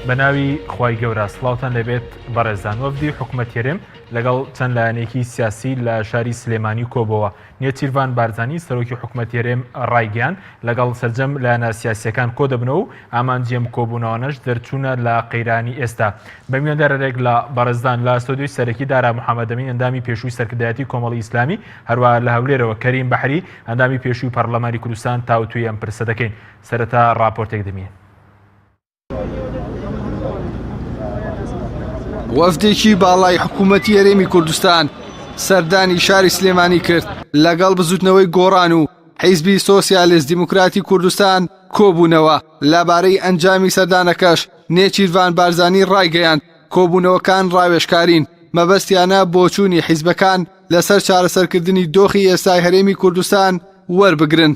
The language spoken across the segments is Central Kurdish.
بەناوی خوای گەورە سڵاوتان لەبێت بەڕێزان. وەفدی حکوومەتیێرم لەگەڵ چەند لایەنێکی سیاسی لە شاری سلێمانی کۆبەوە. نێچیروان بارزانی سەرۆکی حکوومەتیێرم ڕایگەیان لەگەڵ سەرجەم لایەنە سیاسیەکان کۆ دەبنەوە و ئامانجێم کۆبوونەوەنەش دەرچوونە لە قەیرانی ئێستا. بە میواندارێک لە بەڕێزان لە ئەستۆدیۆی سەرەکی دارا محەممەدەمین ئەندامی پێشووی سەرکردایەتی کۆمەڵی ئیسلامی، هەروەها لە هەولێرەوە کەریم بەحری ئەندامی پێشووی پەرلەمانی کوردستان تاوتوی ئەم پرسە دەکەین. سەرەتا راپۆرتێک دەمێن. وەفدێکی باڵای حکوومەتی هەرێمی کوردستان سەردانی شاری سلێمانی کرد لەگەڵ بزوتنەوەی گۆڕان و حیزبی سۆسیالیست دیموکراتی کوردستان کۆبوونەوە. لەبارەی ئەنجامی سەردانەکەش نێچیروان بارزانی ڕایگەیاند کۆبوونەوەکان ڕاوێژکارین، مەبەستیانە بۆچوونی حیزبەکان لەسەر چارەسەرکردنی دۆخی ئێستای هەرێمی کوردستان وەربگرن.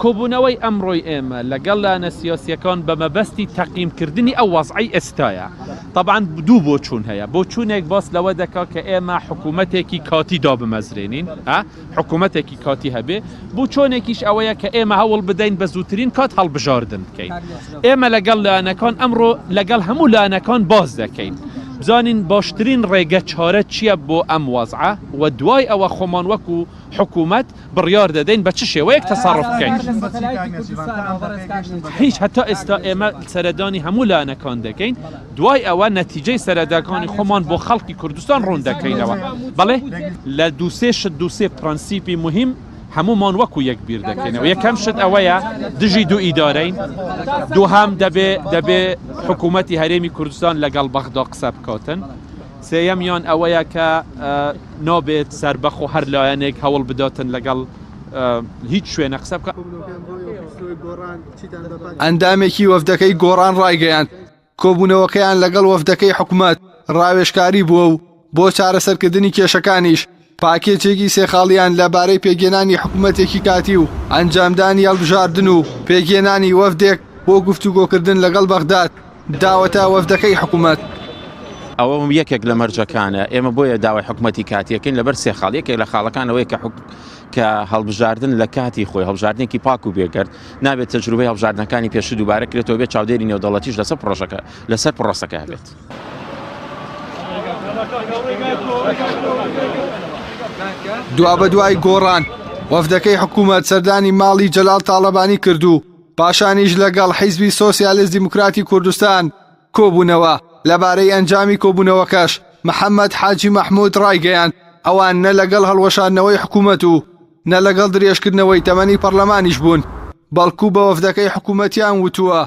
کۆبوونەوەی ئەمڕۆی ئێمە لەگەڵ لایەنە سیاسیەکان بە مەبەستی تەقییمکردنی ئەو وەزعی ئێستایە. طبعاً دوو بۆچوون هەیە. بۆچوونێک باس لەوە دەکا کە ئێمە حکوومەتێکی کاتی دابمەزرێنین، حکوومەتێکی کاتی هەبێ. بۆچۆنێکیش ئەوەیە کە ئێمە هەوڵ بدەین بە زووترین کات هەڵبژاردن بکەین. ئێمە لەگەڵ لایەنەکان ئەمڕۆ لەگەڵ هەموو لایەنەکان باز دەکەین. بزانین باشترین ڕێگە چارە چییە بۆ ئەم وەزعە و دوای ئەوە خۆمان وەکو حکوومەت بڕیار دەدەین بە چ شێوەیەک تەسەڕف بکەین. هیچ هەتا ئێستا ئێمە سەردانی هەموو لایەنەکان دەکەین، دوای ئەوە نەتیجەی سەرداکانی خۆمان بۆ خەڵکی کوردستان ڕوون دەکەینەوە. بەڵێ لە دووسێ پرەنسیپی مهم هەمومان وەکو یەک بیر دەکەینەوە. یەکەم شت ئەوەیە دژی دوو ئیدارەین، دووهەم دەبێ حکوومەتی هەرێمی کوردستان لەگەڵ بەغدا قسە بکاتن، سێیەمیان ئەوەیە کە نابێت سەربەخ و هەر لایەنێک هەوڵ بداتن لەگەڵ هیچ شوێنە قسە بکە. ئەندامێکی وەفدەکەی گۆڕان ڕایگەیاند کۆبوونەوەکەیان لەگەڵ وەفدەکەی حکوومەت ڕاوێژکاری بووە و بۆ چارەسەرکردنی کێشەکانیش پاکێجێکی سێخاڵیان لەبارەی پێگێنانی حکوومەتێکی کاتی و ئەنجامدانی هەڵبژاردن و پێگێنانی وەفدێک بۆ گفتوگۆکردن لەگەڵ بەغداد داوەتە وەفدەکەی حکوومەت. ئەوە یەکێک لە مەرجەکانە. ئێمە بۆیە داوای حکوومەتی کاتیەکەین لەبەر سێ خاڵ. یەکێک لە خاڵەکانەوەی کە هەڵبژاردن لە کاتی خۆی هەڵبژاردنێکی پاک و بێگەرد نابێت تەجروبەی هەڵبژاردنەکانی پێشوو دووبارە کرێتەوە، بێت چاودێری نێودەوڵەتیش لەسەر پڕۆسەکە هەبێت. دوا بە دوای گۆڕان وەفدەکەی حکوومەت سەردانی ماڵی جەلال تاڵەبانی کرد و پاشانیش لەگەڵ حیزبی سۆسیالیست دیموکراتی کوردستان کۆبوونەوە. لەبارەی ئەنجامی کۆبوونەوەکەش محەممەد حاجی مەحموود ڕایگەیاند ئەوان نە لەگەڵ هەڵوەشاندنەوەی حکوومەت و نە لەگەڵ درێژکردنەوەی تەمەنی پەرلەمانیش بوون، بەڵکو بە وەفدەکەی حکوومەتیان وتووە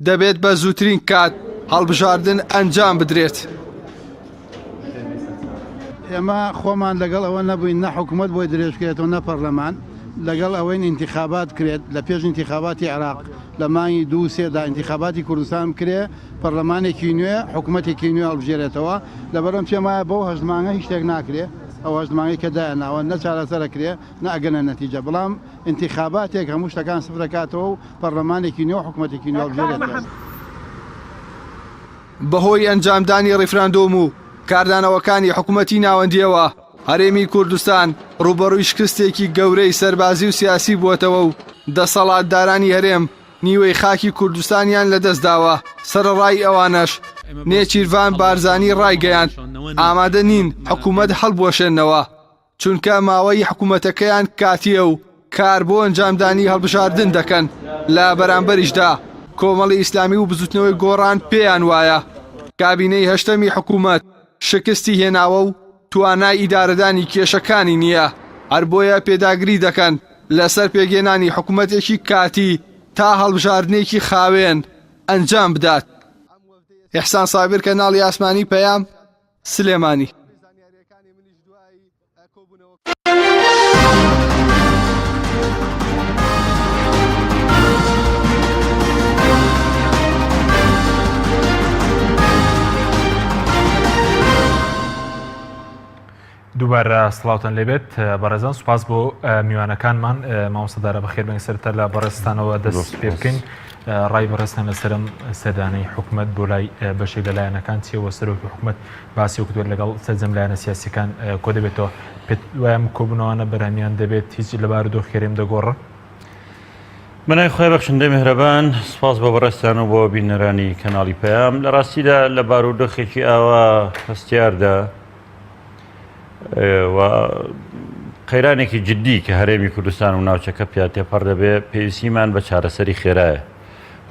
دەبێت بە زووترین کات هەڵبژاردن ئەنجام بدرێت. ئێمە خۆمان لەگەڵ ئەوە نەبووین، نە حکوومەت بۆی درێژکرێتەوە نە پەرلەمان، لەگەڵ ئەوەی انتخابات کرێت لە پێش انتخاباتی عێراق لە مانگی 2-3دا انتخاباتی کوردستان کرێ، پەرلەمانێکی نوێ حکوومەتێکی نوێ هەڵبژێرێتەوە. لەبەرەم پێمایە بەو هەژمانگە هیچ شتێک ناکرێ، ئەو هەژمانگەی کە دایەناوە نە چارەسەرەکرێ نە ئەگەنە نەتیجە، بەڵام انتخاباتێک هەموو شتەکان سفرەکاتەوە و پەرلەمانێکی نوێ حکوومەتێکی نوێ هەڵبژێرێتەوە. بەهۆی ئەنجامدانی ڕیفراندۆم و کاردانەوەکانی حکوومەتی ناوەندیەوە هەرێمی کوردستان ڕوبەڕووی شکستێکی گەورەی سەربازی و سیاسی بووەتەوە و دەسەڵاتدارانی هەرێم نیوەی خاکی کوردستانیان لەدەستداوە. سەرڕای ئەوانەش نێچیروان بارزانی ڕایگەیاند ئامادە نین حکوومەت هەڵبوەشێنەوە، چونکە ماوەی حکوومەتەکەیان کاتیە و کار بۆ ئەنجامدانی هەڵبژاردن دەکەن. لە بەرامبەریشدا کۆمەڵی ئیسلامی و بزوتنەوەی گۆڕان پێیان وایە کابینەی هەشتەمی حکوومەت شکستی هێناوە و توانای ئیدارەدانی کێشەکانی نییە، هەر بۆیە پێداگری دەکەن لەسەر پێگێنانی حکوومەتێکی کاتی تا هەڵبژاردنێکی خاوێن ئەنجام بدات. ئیحسان سابر کەناڵی ئاسمانی پەیام سلێمانی. دووبارە سڵاوتان لێبێت بەڕێزان. سوپاس بۆ میوانەکانمان. مامۆستادارە بەخێر بن سەرتە لە بەڕێستانەوە دەست پێ بکەین. ڕای بەڕێستان لەسەرم سەردانەی حکوومەت بۆ لای بەشێک لە لایەنەکان چیەوە سەرۆکی حکوومەت باسی وکردووە لەگەڵ سەرجەم لایەنە سیاسیەکان کۆ دەبێتەوە. پێت وایە کۆبوونەوەانە بەرهەمیان دەبێت هیچ لەبارەدۆخ خێرێم دەگۆڕن؟ بەنای خۆی بەخشندەی میهرەبان سپاس بە بەڕێستان و بۆ بینەرانی کەناڵی پەیام لە ڕاستیدا لە بارودۆخێکی ئاوا هەستیاردا و قەیرانێکی جددی کە هەرێمی کوردستان و ناوچەکە پیا تێپەڕ دەبێت پێویستیمان بە چارەسەری خێرایە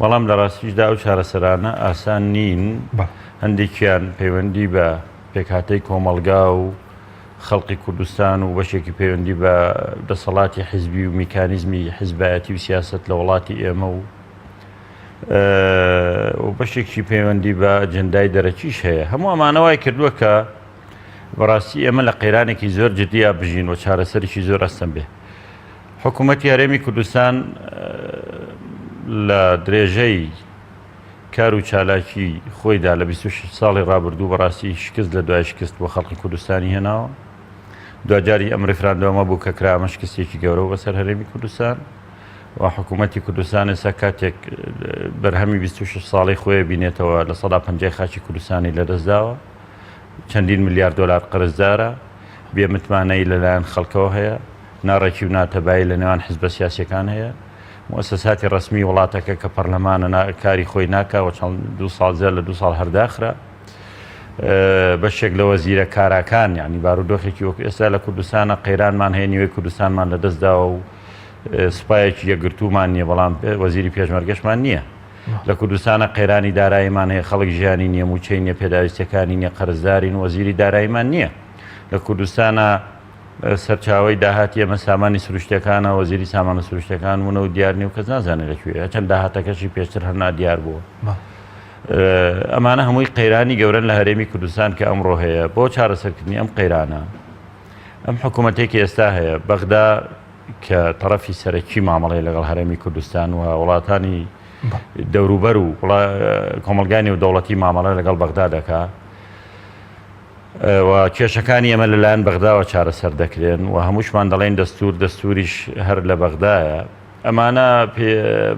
بەڵام لە ڕاستیشدا ئەو چارەسەرانە ئاسان نین هەندێکیان پەیوەندی بە پێکهاتەی کۆمەڵگا و خەڵقی کوردستان و بەشێکی پەیوەندی بە دەسەڵاتی حیزبی و میکانیزمی حیزبایەتی و سیاست لە وڵاتی ئێمە و بەشێکی پەیوەندی بە ئەجەندای دەرەکیش هەیە هەموو ئەمانەوەی کردووە کە بەڕاستی ئێمە لە قەیرانێکی زۆر جددیە بژین و چارەسەرێکی زۆر ئەستەم بێ حکوومەتی هەرێمی کوردستان لە درێژەی کار و چالاکی خۆیدا لە 26 ساڵی ڕابردوو بەڕاستی شکست لە دوای شکست بۆ خەڵقی کوردستانی هێناوە دوجاری ئەم ڕێفراندۆمە بوو کە کرا ئەمە شکستێکی گەورە بەسەر هەرێمی کوردستان و حکوومەتی کوردستان ئێستا کاتێک بەرهەمی 26 ساڵی خۆی بینێتەوە لە 150 خاچی کوردستانی لەدەستداوە چەندین میلیارد دلار قرزدارە بێمتمانەی لەلایەن خەڵکەوە هەیە ناڕێکی و ناتەبایی لە نێوان حیزبە سیاسیەکان هەیە مؤسساتی ڕسمی وڵاتەکە کە پەرلەمانە کاری خۆی ناکە و چەند 2 ساڵ لە 2 ساڵ هەرداخرا بەشێک لە وەزیرە کاراکان یعنی بارودۆخێکی وەک ئێستا لە کوردستانە قەیرانمان هەیە نیوەی کوردستانمان لەدەستداوە و سوپایەکی یەکگرتومان نییە بەڵام وەزیری پێشمەرگەشمان نییە لە کوردستانە قەیرانی داراییمان هەیە خەڵک ژیانی نییە موچەی نییە پێداویستەکانی نییە قەرزدارین وەزیری داراییمان نییە لە کوردستانە سەرچاوی داهاتی ئەمە سامانی سروشتەکانە وەزیری سامانە سروشتەکان بوونە و دیارنی و کەس نازانێت لەکوێ چەند داهاتەکەشی پێشتر هەرنا دیار بووە ئەمانە هەمووی قەیرانی گەورن لە هەرێمی کوردستان کە ئەمڕۆ هەیە بۆ چارەسەرکردنی ئەم قەیرانە ئەم حکوومەتێکی ئێستا هەیە بەغدا کە تەرەفی سەرەکی مامەڵی لەگەڵ هەرێمی کوردستان و وڵاتانی دەوروبەر و کۆمەلگانی و دەوڵەتی مامەڵە لەگەڵ بەغدا دەکات و کێشەکانی ئەمە لەلایەن بەغداوە چارەسەر دەکرێن و هەمووشمان دەڵێن دەستوریش هەر لە بەغدایە ئەمانە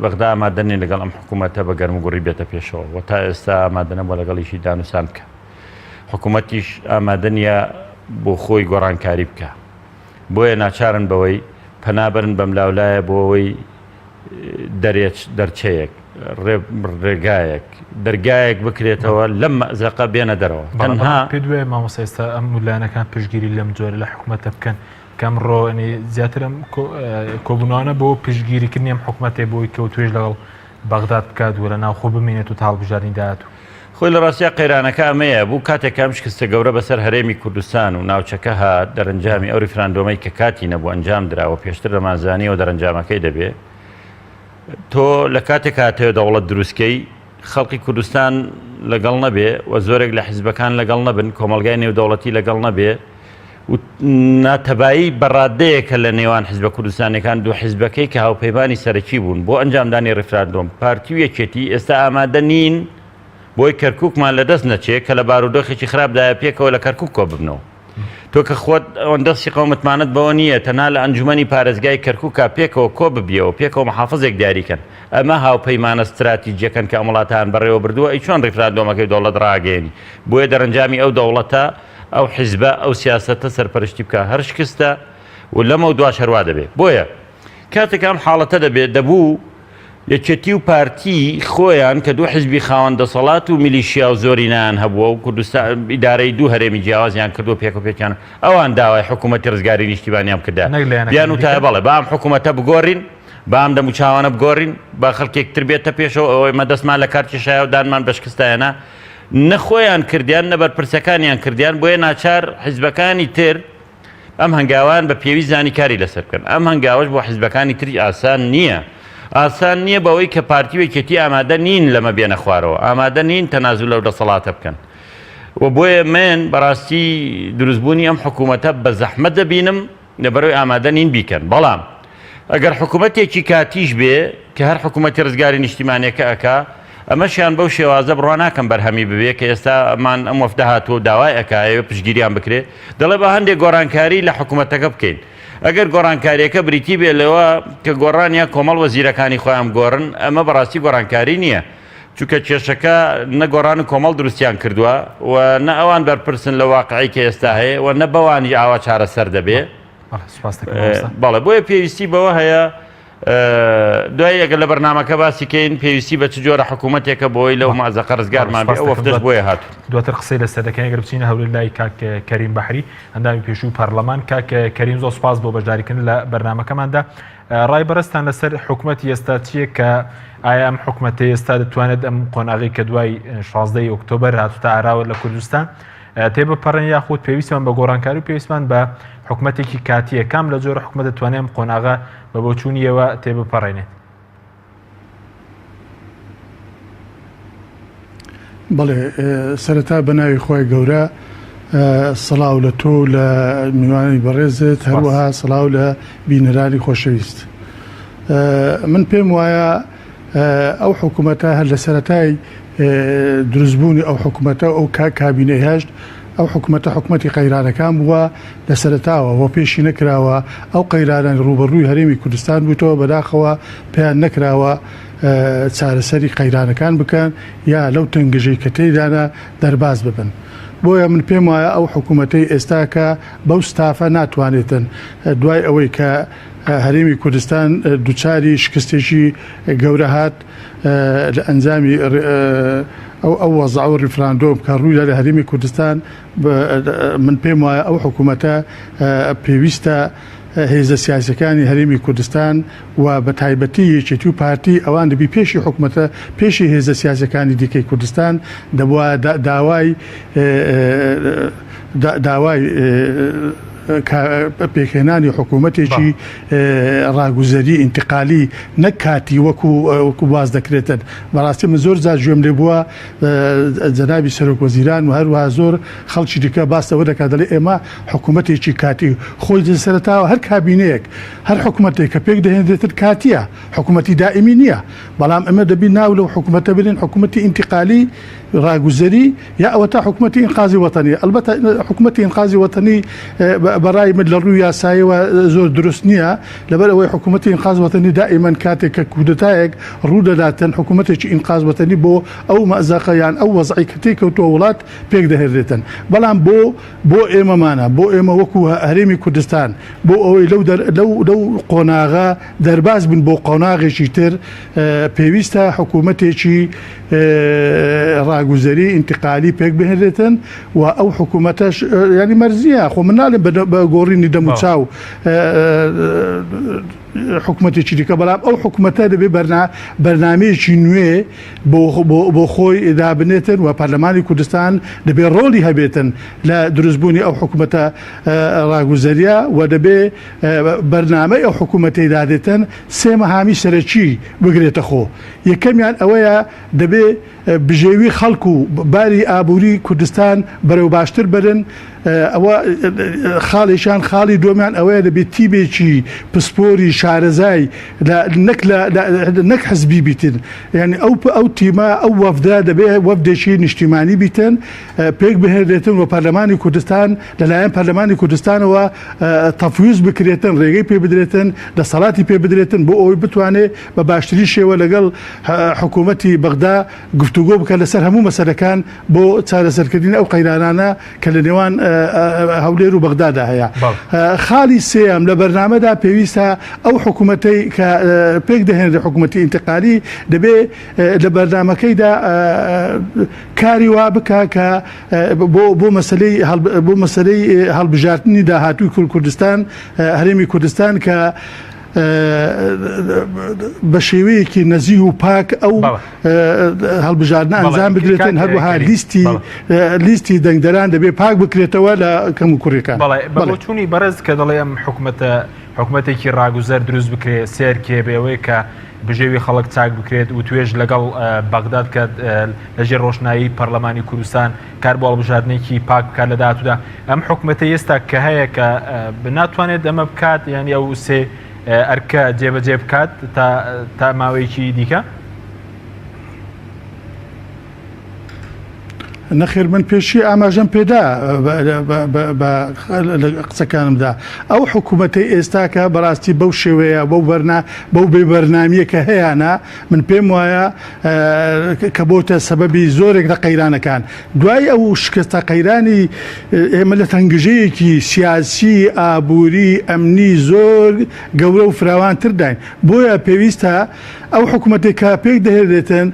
بەغدا ئامادەنێن لەگەڵ ئەم حکوومەتە بە گەرموگوڕی بێتە پێشەوە و تا ئێستا ئامادەنە بۆ لەگەڵیشی دانووسان بکە حکوومەتیش ئامادەنیە بۆ خۆی گۆڕانکاری بکە بۆیە ناچارن بەوەی پەنابەرن بەم لاولایە بۆ ئەوەی دەرچەیەک ڕێگایەک دەرگایەک بکرێتەوە لەم مەزەقە بێنە دەرەوە تەنها پێ دوێ مامۆستا ئێستا ئەم ویلایەنەکان پشتگیری لەم جۆرە لە حکوومەتە بکەن کەم ڕۆنی زیاتر ئەم کۆبوونەوە بۆ پشتگیریکردنی ئەم حکوومەتێ بۆی کە توێژ لەگەڵ بەغداد بکات وە لە ناو خۆ بمێنێت و تاڵبژاردننی داات و خۆی لە ڕاستیا قەیرانەکە ئەمەیە بوو کاتێک ئەم شکستە گەورە بەسەر هەرێمی کوردستان و ناوچەکە هات دەرەنجامی ئەو ریفراندۆمەی کە کاتی نەبوو ئەنجام درراوە پێشتر دەمانزانیەوە دەرەنجامەکەی دەبێت تۆ لە کاتێک هاتەوە دەوڵەت دروستکەی خەڵکی کوردستان لەگەڵ نەبێ و زۆرێک لە حیزبەکان لەگەڵ نەبن کۆمەلگای نێودەوڵەتی لەگەڵ نەبێ و ناتەبایی بەڕادەیەکە لە نێوان حیزبە کوردستانەکان دوو حیزبەکەی کە هاوپەیمانی سەرەکی بوون بۆ ئەنجامدانی ڕێفراندۆم پارتی و یەکێتی ئێستا ئامادە نین بۆی کەرکووکمان لەدەست نەچێت کە لە بارودۆخێکی خراپدایە پێکەوە لە کەرکووک کۆ ببنەوە تۆ کە خۆت ئەوەندەستی قەومەتمانت بەوە نییە تەنها لە ئەنجومەنی پارێزگای کەرکووکە پێکەوە کۆ ببیەوە پێکەوە محافزێک دیاریکەن ئەمە هاوپەیمانە استراتیجیەکەن کە ئەمڵاتان بەڕێوە بردووە ئەی چۆن ڕێفراندۆمەکەی دەوڵەت ڕاگەێنی بۆیە دەرەنجامی ئەو دەوڵەتە ئەو حیزبە ئەو سیاسەتە سەرپەرشتی بکە هەر شکستە و لەمە دواش هەروە دەبێت بۆیە کاتێک ئەم حاڵەتە دەبێت دەبوو یەکێتی و پارتی خۆیان کە دوو حیزبی خاوەن دەسەڵات و میلیشیا و زۆرینان هەبووە و کوردستان ئیدارەی دوو هەرێمی جیاوازیان کردو پێکەپێکیان ئەوان داوای حکوومەتی ڕزگاری نیشتیمانیان کردا بیان وتایە بەڵێ بام حکوومەتە بگۆڕین بام دەموچاوانە بگۆڕین با خەڵکێکتر بێتە پێشەوە ئەوەی مەدەستمان لە کارتی شایە و دانمان بە شکستایەنە نەخۆیان کردیان نەبەر پرسەکانیان کردیان بۆیە ناچار حیزبەکانی تر ئەم هەنگاوان بە پێویست زانیکاری لەسەر بکەن ئەم هەنگاوەش بۆ حیزبەکانی تری ئاسان نییە ئاسان نییە بەوەی کە پارتی وەکێتی ئامادە نین لەمە بێنە خوارەوە ئامادە نین تەنازوو لەو دەسەڵاتە بکەن و بۆیە من بەڕاستی دروستبوونی ئەم حکوومەتە بە زەحمەت دەبینم لەبەرەوەی ئامادە نین بیکەن بەڵام ئەگەر حکوومەتێکی کاتیش بێ کە هەر حکوومەتی ڕزگاری نیشتیمانیەکە ئەکا ئەمەشیان بەو شێوازە بڕوا ناکەم بەرهەمی ببێ کە ئێستا ئەمان ئەم وەفدە هاتووە داوای ئەکایەوە پشگیریان بکرێ دەڵێ بە هەندێک گۆڕانکاری لە حکوومەتەکە بکەین ئەگەر گۆڕانکاریەکە بریتی بێ لەوە کە گۆڕانیا کۆمەڵ وەزیرەکانی خۆیان گۆڕن ئەمە بەڕاستی گۆڕانکاری نییە چونکە کێشەکە نەگۆڕان و کۆمەڵ دروستیان کردووە و نە ئەوان بەرپرسن لە واقعی کە ئێستا هەیە و نە بەوانی ئاوا چارەسەر دەبێ بەڵێ بۆیە پێویستی بەوە هەیە دوای ئەگەر لە بەرنامەکە باسیکەین پێویستی بە چ جۆرە حکوومەتێکە بۆی لەو مازەقە ڕزگارمان بێ ئەو وەفتەش بۆیە هاتوو. دواتر قسەی لەسەر دەکەین ئەگەر بچینە هەولێر لای کاک کەریم بەحری ئەندامی پێشووی پەرلەمان کاک کەریم زۆر سوپاس بۆ بەشداریکردن لە بەرنامەکەماندا. ڕای بەرزتان لەسەر حکوومەتی ئێستا چییە کە ئایا ئەم حکوومەتی ئێستا دەتوانێت ئەم قۆناغی کە دوای 16 ئۆکتۆبەر هاتوتە ئاراوە لە کوردستان تێبپەڕێن یاخود پێویستیان بە گۆڕانکاری و پێویستمان بە حکوومەتێکی کاتیە کام لە جۆرە حکوومەت دەتوانێت ئەم قۆناغا بە بۆچوونیەوە تێبپەڕێنێت؟ بەڵێ سەرەتا بەناوی خۆی گەورە سەڵاو لە تۆ لە میوانی بەڕێزت هەروەها سەڵاو لە بینەرانی خۆشەویست. من پێم وایە ئەو حکوومەتە هەر لە سەرەتای دروستبوونی ئەو حکوومەتە ئەو کابینەی هەشت ئەو حکوومەتە حکوومەتی قەیرانەکان بووە لە سەرەتاوە بۆ پێشی نەکراوە ئەو قەیرانان ڕوبەڕووی هەرێمی کوردستان بوویتەوە بەداخەوە پێیان نەکراوە چارەسەری قەیرانەکان بکەن یا لەو تنگژەی کە تێدانە دەرباز ببن. بۆیە من پێم وایە ئەو حکوومەتەی ئێستاکە بەو ستافە ناتوانێتن دوای ئەوەی کە هەرێمی کوردستان دووچاری شکستێکی گەورە هات لە ئەنجامی ئەو وەزع و ریفراندۆم کە ڕووی لە هەرێمی کوردستان من پێم وایە ئەو حکوومەتە پێویستە هێزە سیاسەکانی هەرێمی کوردستان و بە تایبەتی یەکێتی و پارتی ئەوان دەبی پێشی حکوومەتە پێشی هێزە سیاسەکانی دیکەی کوردستان دەبووە داوای پێکهێنانی حکوومەتێکی ڕاگوزەری ئینتقالی نەک کاتی وەکو باز دەکرێتن. بەڕاستی من زۆر جار گوێم لێ بووە جەنابی سەرۆکوەزیران و هەروەها زۆر خەڵکی دیکە باستەوە دەکات دەڵێ ئێمە حکوومەتێکی کاتی خۆی سەرەتاوە هەر کابینەیەک هەر حکوومەتێک کە پێک دەهێنرێتتر کاتیە حکوومەتی دائیمی نییە. بەڵام ئەمە دەبی ناو لەو حکوومەتە بنین حکوومەتی ئینتقالی ڕاگوزەری یا ئەوە تا حکوومەتی ئینقازی وەتەنی. ئەلبەتە حکوومەتی ئینقازی وەتەنی بەڕای من لە ڕووی یاساییەوە زۆر دروست نییە لەبەر ئەوەی حکوومەتی ئینقاز وەتەنی دائیمەن کاتێک کە کودتایەک ڕوودەداتن حکوومەتێکی ئینقاز وەتەنی بۆ ئەو مەزەقەیان ئەو وەزعی کە تێکەوتووە وڵات پێک دەهێنرێتن. بەڵام بۆ ئێمەمانە بۆ ئێمە وەکو هەرێمی کوردستان بۆ ئەوەی لەو قۆناغا دەرباز بن بۆ قۆناغێکی تر پێویستە حکوومەتێکی ڕاگوزەری ئینتقالی پێک بهێنرێتن و ئەو حکوومەتەش ینی مەرزیە خۆ من ناڵێن بە گۆڕینی دەموچاو حکوومەتێکی دیکە بەڵام ئەو حکوومەتە دەبێت بەرنامەیەکی نوێ بۆ خۆی دابنێتن و پەرلەمانی کوردستان دەبێت ڕۆڵی هەبێتن لە دروستبوونی ئەو حکوومەتە ڕاگوزەریە و دەبێت بەرنامەی ئەو حکوومەتەی دادێتن سێ مەهامی سەرەکی بگرێتە خۆ. یەکەمیان ئەوەیە دەبێت بژێوی خەڵکو و باری ئابووری کوردستان بەرەو باشتر برن. ئەوە خاڵێکیان خاڵی دۆمیان ئەوەیە دەبێت تیبێکی پسپۆری شارەزای نەک حزبی بیتن. یعنی ئەو تیمە ئەو وەفدا دەبێت وەفدێکی نیشتیمانی بیتن پێک بهێنرێتن و پەرلەمانی کوردستان لەلایەن پەرلەمانی کوردستانەوە تەفویض بکرێتن ڕێگەی پێ بدرێتن دەسەڵاتی پێ بدرێتن بۆ ئەوەی بتوانێت بە باشتری شێوە لەگەڵ حکوومەتی بەغدا گفتوگۆ بکە لەسەر هەموو مەسەلەکان بۆ چارەسەرکردنی ئەو قەیرانانە کە لە نێوان هەولێر و بەغدادا هەیە. خاڵی سێم لە بەرنامەدا پێویستە ئەو حکوومەتەی کە پێک دەهێنرێت حکوومەتی ئینتقالی دەبێت لە بەرنامەکەیدا کاری وا بکە کە بۆ مەسەلەی هەڵبژاردننی داهاتووی کوردستان هەرێمی کوردستان کە بە شێوەیەکی نەزیه و پاک ئەو هەڵبژاردنە ئەنجام بدرێتن هەروەها لیستی دەنگدەران دەبێت پاک بکرێتەوە لە کەم و کوڕەکان. بەڵێچوونی بەرز کە دەڵێ ئەم حکوومەتێکی ڕاگوزەر دروست بکرێت سێر کێ بێەوەی کە بژێوی خەڵک چاک بکرێت و توێژ لەگەڵ بەغداد کە لەژێر ڕۆشنایی پەرلەمانی کوردستان کار بۆ هەڵبژاردنێکی پاک بکات لە داهاتوودا. ئەم حکوومەتە ئێستا کە هەیە کە ناتوانێت ئەمە بکات یعنی ئەو سێ ئەرکە جێبەجێ بکات تا ماوەیەکی دیکە؟ نەخێر من پێشی ئاماژەم پێدا بە قسەکانمدا ئەو حکوومەتەی ئێستاکە بەڕاستی بەو شێوەیە بەو بێبەرنامەیە هەیەە من پێم وایە کە بۆتە سەبەبی زۆرێک لە قەیرانەکان دوای ئەو شکستە قەیرانی ئێمە لە تەنگژەیەکی سیاسی ئابووری ئەمنی زۆر گەورە و فراوانتر داین بۆیە پێویستە ئەو حکوومەتێک کە پێک دەهێنێتن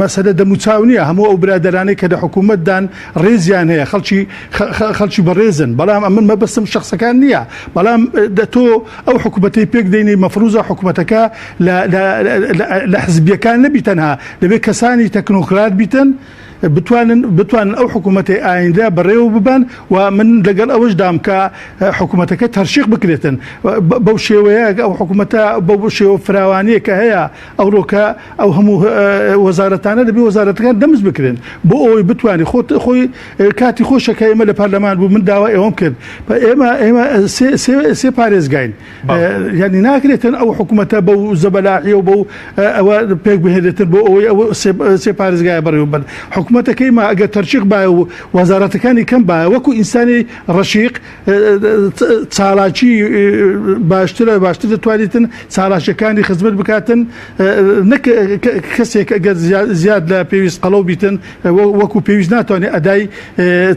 مەسەلە دەموچاو نییە هەموو ئەو برادرانەی کە لە حکوومەتدان ڕێزیان هەیە خەڵکی بەڕێزن بەڵام ئەمن مەبەستم شخصەکان نییە بەڵام تۆ ئەو حکوومەتەی پێک دەینی مەفروزە حکوومەتەکە لە حزبیەکان نەبی تەنها دەبێت کەسانی تەکنۆکرات بیتن بتوانن ئەو حکوومەتی ئایندا بەڕێوە ببن و من لەگەڵ ئەوەش دام کە حکوومەتەکە تەرشیق بکرێتن بەو شێوەیە ئەو حکوومەتە بەو شێوە فراوانیە کە هەیە ئەوڕۆکە ئەو هەموو وەزارەتانە دەبێ وەزارەتەکان دەمز بکرێن بۆ ئەوەی بتوانانی خۆی کاتی خۆشەکە ئێمە لە پارلەمان بوو من داوا ئێوەم کرد ئێمە سێ پارێزگاین یعنی ناکرێتن ئەو حکوومەتە بەو زەبەلاحی و بەو ئەوە پێک بهێنێتن بۆ ئەوەی ئەوە سێ پارێزگای بەڕێوە بن حکوومەتەکەی ما ئەگەر تەرشیق باە و وەزارەتەکانی کەم باە وەکو ئینسانی ڕەشیق چالاکی باشترە دەتوانێتن چالاشەکانی خزمەت بکاتن نەک کەسێک ئەگەر زیاد لە پێویست قەڵەو بیتن وەکو پێویست ناتوانێت ئەدای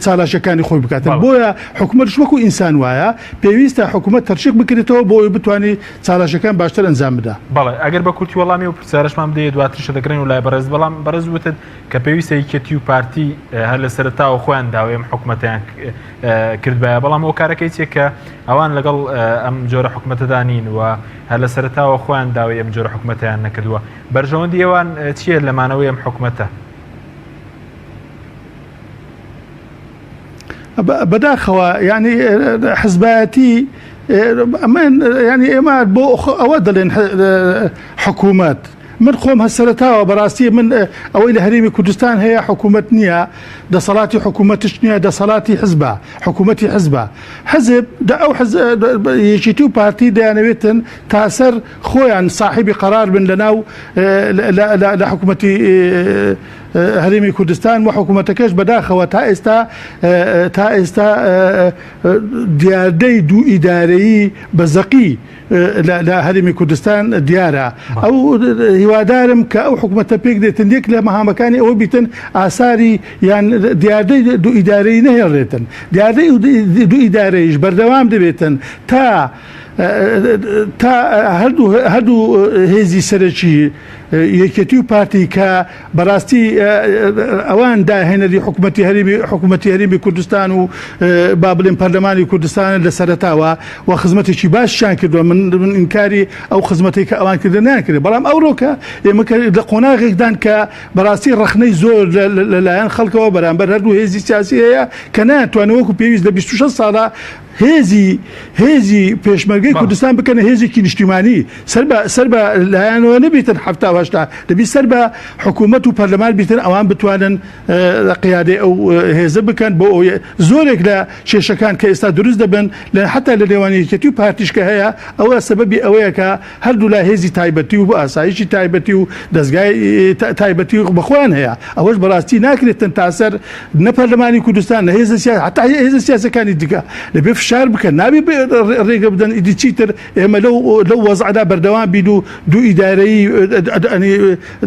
چالاشەکانی خۆی بکاتن بۆیە حکوومەتش وەکو ئینسان وایە پێویستە حکوومەت تەرشیق بکرێتەوە بۆی بتوانانی چالاشەکان باشتر ئەنجام بدا بەڵێ ئەگەر بە کورتی وەڵامی و پرسیارەشمان بدەیە دواترشە دەکرێن و لای بەڕێز بەڵام بەڕێز وتت کە پێویستە یەکێتی و پارتی هەر لە سەرەتاوە خۆیان داوای ئەم حکوومەتیان کردبایە بەڵام ئەو کارەکەی چێ کە ئەوان لەگەڵ ئەم جۆرە حکوومەتەدانین و هەر لە سەرەتاوە خۆیان داوای ئەم جۆرە حکوومەتیان نەکردووە بەرژەوەندی ئەوان چییە لەمانەوەی ئەم حکوومەتە بەداخەوە ینی حزبایەتی ینی ئێمە بۆ ئەوە دەڵێن حکوومەت من خۆم هەسەرەتاوە بەڕاستی من ئەوەی لە هەرێمی کوردستان هەیە حکوومەت نییە دەسەڵاتی حکوومەتش نییە دەسەڵاتی حزبە حکوومەتی حزبە حزب ئەو یەکێتی و پارتی دەیانەوێتن تاسەر خۆیان صاحبی قرار بن لەناو لە حکوومەتی هەرێمی کوردستان و حکوومەتەکەش بەداخەوە تا ئێستا دیاردەی دوو ئیدارەیی بەزەقی لە هەرێمی کوردستان دیارە ئەو هیوادارم کە ئەو حکوومەتە پێک دێتن یەک لە مەهامەکانی ئەوە بیتن ئاساری یان دیاردەی دوو ئیدارەی نەهێڵێتن دیاردەی دوو ئیدارەیش بەردەوام دەبێتن تا هەردوو هێزی سەرەکی یەکێتی و پارتی کە بەڕاستی ئەوان داهێنەری حکوومەتی هەرێمی کوردستان و با بڵێن پەرلەمانی کوردستان لە سەرەتاوە و خزمەتێکی باشیان کردووە من ئینکاری ئەو خزمەتێک کە ئەوان کردە ناکرێت بەڵام ئەوڕۆکە ئێمە لە قۆناغێکدان کە بەڕاستی ڕخنەی زۆر لەلایەن خەڵکەوە بەرامبەر هەردوو هێزی سیاسی هەیە کە ناتوانێت وەکو پێویست لە 26 ساڵە هێزی پێشمەرگەی کوردستان بکەنە هێزێکی نیشتیمانی سەر بە لایەنەوە نەبێتن هەشتا دەبی سەر بە حکوومەت و پەرلەمان بیتن ئەوان بتوانن قیادەی ئەو هێزە بکەن بۆ زۆرێک لە کێشەکان کە ئێستا دروست دەبن لە حتا لە نێوانیەتی و پارتیشکە هەیە ئەوە سەبەبی ئەوەیە کە هەردوو لا هێزی تایبەتی و بۆ ئاسایشی تایبەتی و دەستگای تایبەتی بەخۆیان هەیە ئەوەش بەڕاستی ناکرێتن تاسەر نە پەرلەمانی کوردستان نە هێزە سیاسی حتا هێزە سیاسەکانی دیکە دەبێ فشار بکەن نابێ ڕێگە بدەن ئیدی چیتر ئێمە لەو وەزعدا بەردەوام بین و دوو ئیدارەی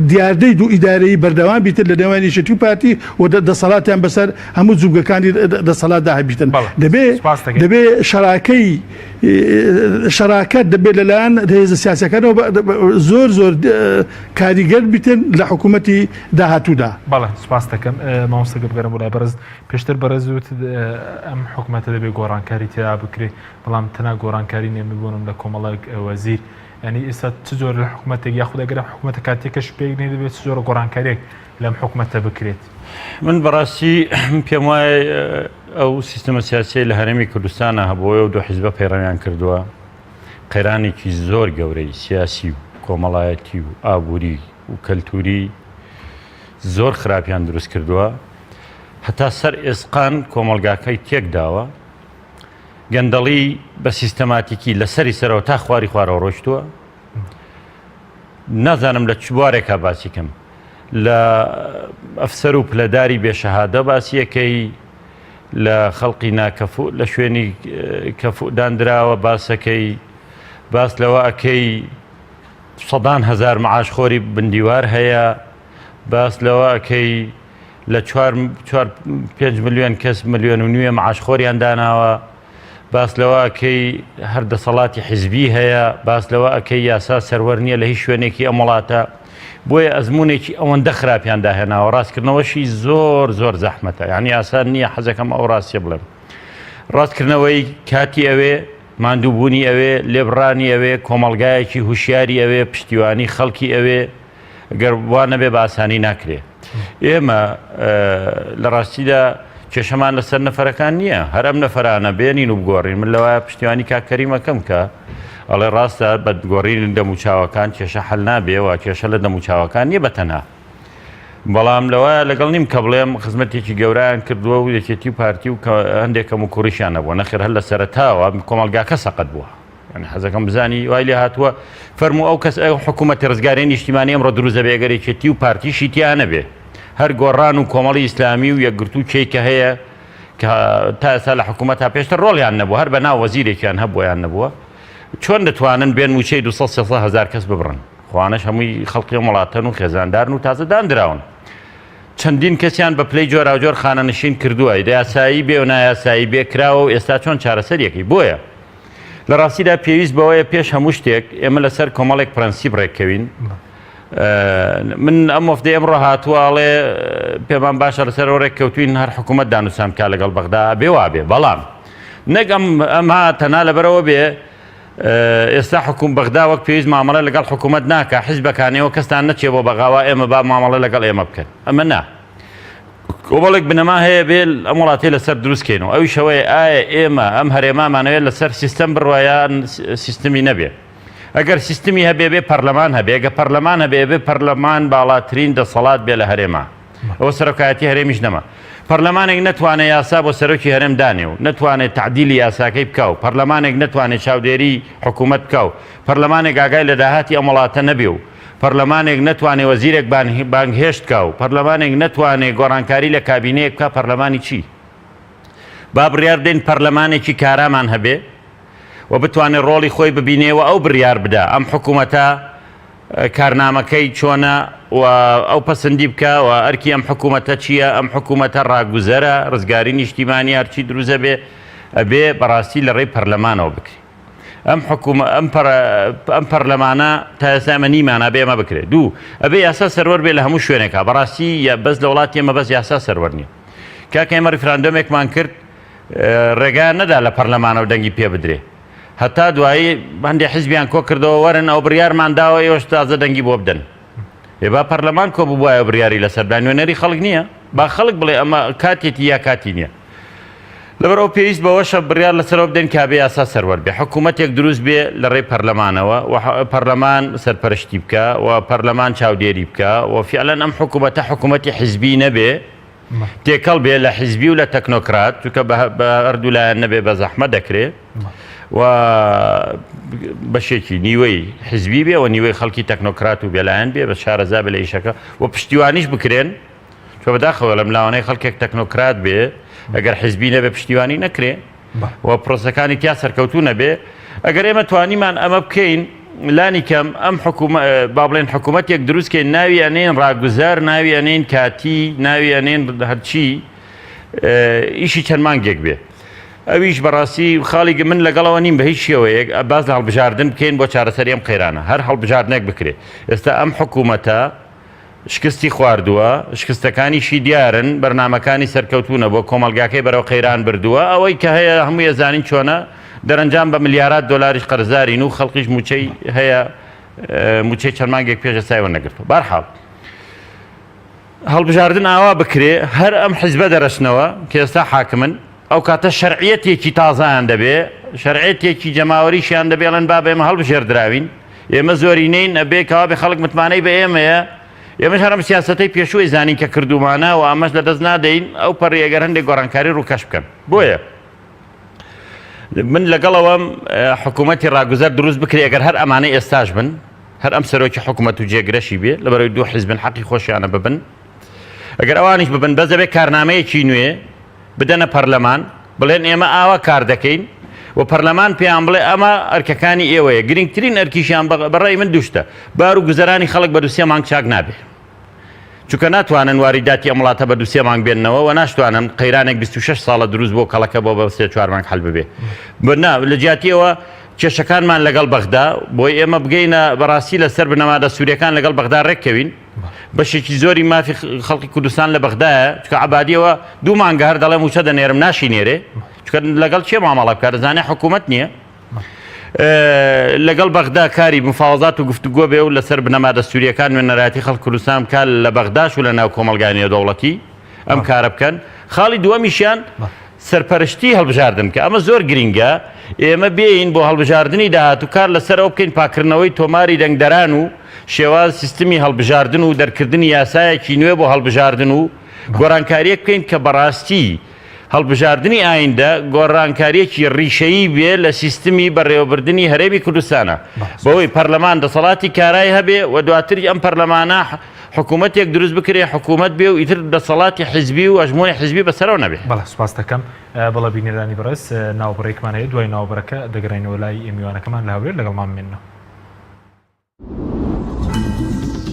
دیاردەی دوو ئیدارەی بەردەوام بیتر لە نێوانی یەکێتی و پارتی و دەسەڵاتیان بەسەر هەموو جوگەکانی دەسەڵاتدا هەبیتن دەبێ شەراکەت دەبێت لەلایەن هێزە سیاسەکانەوە زۆر کاریگەر بیتن لە حکوومەتی داهاتوودا بەڵێ سوپاس دەکەم مامۆستاگە بگەرم بۆ لای بەرز پێشتر بەرەزوت ئەم حکوومەتە دەبێت گۆڕانکاری تێدا بکرێت بەڵام تەنها گۆڕانکاری نێمەبوونم لە کۆمەڵک وەزیر ینی ئێستا چ جۆر لە حکوومەتێک یاخود ئەگەر حکوومەتە کاتێکەش پێک نێ دەبێت چ جۆرە گۆڕانکاریێک لەم حکوومەتە بکرێت من بەڕاستی پێم وایە ئەو سیستەمە سیاسی لە هەرێمی کوردستانە هەبووە و دوو حیزبە پەیڕەویان کردووە قەیرانێکی زۆر گەورەی سیاسی و کۆمەڵایەتی و ئابووری و کەلتوری زۆر خراپیان دروست کردووە هەتا سەر ئێسقان کۆمەلگاکەی تێک داوە گەندەڵی بە سیستەماتیکی لەسەری سەرەوە تا خواری خوارەوە ڕۆشتووە نازانم لە چ بوارێکا باسی کەم لە ئەفسەر و پلەداری بێشەهادە باسیەکەی لە خەڵقی ناکەفو لە شوێنی کەفودانراوە باسەکەی باس لەوە ئەکەی سەدان هەزار معاشخۆری بندیوار هەیە باس لەوە ئەکەی لە 5 ملیۆن کەس 1.5 ملیۆن معاشخۆریان داناوە باس لەوە ئەکەی هەر دەسەڵاتی حیزبی هەیە باس لەوە ئەکەی یاسا سەروەر نییە لە هیچ شوێنێکی ئەم وڵاتە بۆیە ئەزمونێکی ئەوەندە خراپیان داهێناوە ڕاستکردنەوەشی زۆر زەحمەتە یعنی ئاسان نییە حەزەکەم ئەو ڕاستیە بڵێم ڕاستکردنەوەی کاتی ئەوێ ماندووبوونی ئەوێ لێبڕانی ئەوێ کۆمەڵگایەکی هوشیاری ئەوێ پشتیوانی خەڵکی ئەوێ گەر وانە بێ بە ئاسانی ناکرێ ئێمە لە ڕاستیدا کێشەمان لەسەر نەفەرەکان نییە هەر ئەم نەفەرانە بێنین و بگۆڕین من لەوایە پشتیوانی کاکەریمەکەم کە ئەڵێ ڕاستە بە گۆڕین دەموچاوەکان کێشە حەل نابێەوە کێشە لە دەموچاوەکان نییە بەتەنها بەڵام لەوایە لەگەڵ نیم کە بڵێم خزمەتێکی گەورەیان کردووە و یەکێتی و پارتی و هەندێکم و کوڕیشیان نەبووە نەخێر هەر لە سەرەتاوە کۆمەلگاکە سەقەت بووە حەزەکەم بزانی وای لێ هاتووە فەرموو ئەو کەس ئەو حکوومەتی ڕزگارێنی نیشتیمانی ئەمڕۆ دروستە بێگەرێکێتی و پارتیشی تیانە بێ هەر گۆڕان و کۆمەڵی ئیسلامی و یەکگرتو چێکە هەیە کە تا ئێستا لە حکوومەت تا پێشتر ڕۆڵیان نەبوو هەر بە ناو وەزیرێکیان هەبوویان نەبووە چۆن دەتوانن بێن موچەی 200 هزار کەس ببڕن خوانش هەمووی خەڵقی وڵاتەن و خێزاندارن و تازە دانراون چەندین کەسیان بە پلەی جۆراوجۆر خانەنشین کردووە یاسایی بێ و نایاسایی بێ کراوە و ئێستا چۆن چارەسەریەکەی بۆیە لە ڕاستیدا پێویست بەوەیە پێش هەموو شتێک ئێمە لەسەر کۆمەڵێک پرەنسیب ڕێککەوین من ئەم وەفتەی ئەمڕۆ هاتووەڵێ پێمان باشە لەسەر ڕێککەوتوین هەر حکوومەت دانووسام کا لەگەڵ بەغدا بێ وابێ بەڵام نەک ئەمها تەنا لەبەرەوە بێ ئێستا حکووم بەغدا وەک پێویست مامەڵە لەگەڵ حکوومەت ناکە حیزبەکانەوە کەستان نەچێ بۆ بەغاوا ئێمە با مامەڵە لەگەڵ ئێمە بکەن ئەمە نا کۆمەڵێک بنەما هەیە بێ ئەم وڵاتی لەسەر دروستکەینەوە ئەوی شەوەیە ئایا ئێمە ئەم هەرێمامانەوێت لەسەر سیستەم بڕوایان سیستمی نەبێ ئەگەر سیستمی هەبێ بێ پەرلەمان هەبێ ئەگە پەرلەمان هەبێ بێ پەرلەمان باڵاترین دەسەڵات بێ لە هەرێما ئەوە سەرۆکایەتی هەرێمیش نەما پەرلەمانێک نەتوانێت یاسا بۆ سەرۆکی هەرێم دانێ و نەتوانێت تعدیلی یاساکەی بکاو پەرلەمانێک نەتوانێت چاودێری حکوومەت بکاو پەرلەمانێک ئاگای لە داهاتی ئەم وڵاتە نەبێ و پەرلەمانێک نەتوانێت وەزیرێک بانگهێشت بکاو پەرلەمانێک نەتوانێت گۆڕانکاری لە کابینەیەک بکە پەرلەمانی چی با بڕیار بدەین پەرلەمانێکی کارامان هەبێ و بتوانێت ڕۆڵی خۆی ببینێەوە ئەو بڕیار بدا ئەم حکوومەتە کارنامەکەی چۆنە و ئەو پەسەندی بکە و ئەرکی ئەم حکوومەتە چییە ئەم حکوومەتە ڕاگوزەرە ڕزگاری نیشتیمانی هەرچی دروزە بێ ئەبێ بەڕاستی لە ڕێی پەرلەمانەوە بکرێ ئەم پەرلەمانە تا ئێستا نیمانە بێ ئەمە بکرێت دوو ئەبێ یاسا سەروەر بێ لە هەموو شوێنێکە بەڕاستی بەس لە وڵاتی ئێمە بەس یاسا سەروەر نییە کاکە ئێمە ریفراندۆمێکمان کرد ڕێگا نەدا لە پەرلەمانەوە دەنگی پێ بدرێ هەتا دوایی هەندێک حیزبیان کۆ کردەوە وەرن ئەو بڕیارمان داوە ئێوەش تازە دەنگی بۆ بدەن ێ با پەرلەمان کۆ ببوایە بڕیاری لەسەر نوێنەری خەڵک نییە با خەڵک بڵێ ئەمە کاتێکی یا کاتی نییە لەبەرەوە پێویست بەوەشە بڕیار لەسەرەوە بدەن کابێ یاسا سەروەر بێ حکوومەتێک دروست بێ لە ڕێی پەرلەمانەوە پەرلەمان سەرپەرشتی بکە و پەرلەمان چاودێری بکە و فعلەن ئەم حکوومەتە حکوومەتی حیزبی نەبێ تێکەڵ بێ لە حیزبی و لە تەکنۆکرات چونکە بە هەردوولایەن نەبێ بە زەحمە دەکرێت و بەشێکی نیوەی حزبی بێ و نیوەی خەڵکی تەکنۆکرات و بێلایەن بێ بە شارەزا بە لە ئیشەکە و پشتیوانیش بکرێن چۆ بەداخەوە لە ملاوانەی خەڵکێک تەکنۆکرات بێ ئەگەر حزبی نەبێ پشتیوانی نەکرێ و پرۆسەکانی تیا سەرکەوتو نەبێ ئەگەر ئێمە توانیمان ئەمە بکەین لانی کەم ئەم با بڵێن حکوومەتێک دروستکەین ناوی ئەنێن ڕاگوزار ناوی ئەنێن کاتی ناوی ئەنێن هەرچی ئیشی چەند مانگێک بێ ئەویش بەڕاستی خاڵی من لەگەڵەوە نیم بە هیچ شێوەیەک باز لە هەڵبژاردن بکەین بۆ چارەسەری ئەم قەیرانە هەر هەڵبژاردنێک بکرێ ئێستا ئەم حکوومەتە شکستی خواردووە شکستەکانیشی دیارن بەرنامەکانی سەرکەوتونە بۆ کۆمەلگاکەی بەرەو قەیران بردووە ئەوەی کە هەیە هەموو ێزانین چۆنە دەرەنجام بە ملیارات دۆلاریش قەرزارین و خەڵقیش موچەی هەیە موچەی چەند مانگێک پێش ئێستاوە نەگرتووە بەرحاڵ هەڵبژاردن ئاوا بکرێ هەر ئەم حیزبە دەرەچنەوە کە ئێستا حاکمن ئەو کاتە شەرعیەتێکی تازایان دەبێ شەرعیەتێکی جەماوەریشیان دەبێڵەن با بێمە هەڵبژێردراوین ئێمە زۆرینەین ئەبێ کەوا بێ خەڵک متمانەی بە ئێمەیە ئێمەش هەرم سیاسەتەی پێشووی زانین کە کردومانە و ئەمەش لەدەست نادەین ئەو پەڕی ئەگەر هەندێک گۆڕانکاری ڕووکەش بکەن بۆیە من لەگەڵەوەم حکوومەتی ڕاگوزەر دروست بکرێ ئەگەر هەر ئەمانەی ئێستاش بن هەر ئەم سەرۆکی حکوومەت و جێگرەشی بێ لەبەرەوەی دوو حیزبن حەقی خۆشیانە ببن ئەگەر ئەوانیش ببن بەس دەبێت کارنامەیەکی نوێ بدەنە پەرلەمان بڵێن ئێمە ئاوا کار دەکەین و پەرلەمان پێیان بڵێ ئەمە ئەرکەکانی ئێوەیە گرنگترین ئەرکیشیان بەڕێی من دوشتە بار و گوزەرانی خەڵک بە دووسێ مانگ چاک نابێ چونکە ناتوانن واریداتی ئەم وڵاتە بە دووسێ مانگ بێننەوە و ناشتوانن قەیرانێک 26 ساڵە دروست بۆ کەڵەکە بۆ بە 3-4 مانگ حەل ببێ لە جیاتیەوە کێشەکانمان لەگەڵ بەغدا بۆی ئێمە بگەینە بەڕاستی لەسەر بنەمادە سووریەکان لەگەڵ بەغدا ڕێککەوین بەشێکی زۆری مافی خەڵکی کوردستان لە بەغدایە چکە عەبادیەوە دوو مانگە هەر دەڵێ موچە دەنێرم ناشینێرێ چکە لەگەڵ چێ مامەڵە بکات دەزانێ حکوومەت نییە لەگەڵ بەغدا کاری مفاوەزات و گفتوگۆ بێ و لەسەر بنەمادە سووریەکان وێنەرایەتی خەڵک کوردستان کار لە بەغداش و لە ناو کۆمەلگای نێودەوڵەتی ئەم کارە بکەن خاڵی دووەمیشیان سەرپەرشتی هەڵبژاردن کە ئەمە زۆر گرینگە ئێمە بێین بۆ هەڵبژاردننی داهاتووکار لەسەر ئەو بکەین پاکردنەوەی تۆماری دەنگدەران و شێواز سیستمی هەڵبژاردن و دەرکردنی یاسایەکی نوێ بۆ هەڵبژاردن و گۆڕانکاریەک بکەین کە بەڕاستی هەڵبژاردننی ئایندە گۆڕانکاریەکی ڕیشەیی بێ لە سیستمی بەڕێوەبردننی هەرێمی کوردستانە بەوەی پەرلەمان دەسەڵاتی کارای هەبێ و دواتری ئەم پەرلەمانە حکوومەتێک دروست بکرێ حکوومەت بێ و ئیتر دەسەڵاتی حیزبی و ئەژمۆنی حیزبی بەسەرەوە نەبێ. بەڵێ سوپاس دەکەم بەڵە بینێرانی بەڕێز ناوبڕێکمان هەیە دوای ناوبڕەکە دەگەڕێنەوە لای ئێمیوانەکەمان لە هەولێر لەگەڵمان بمێنەوە.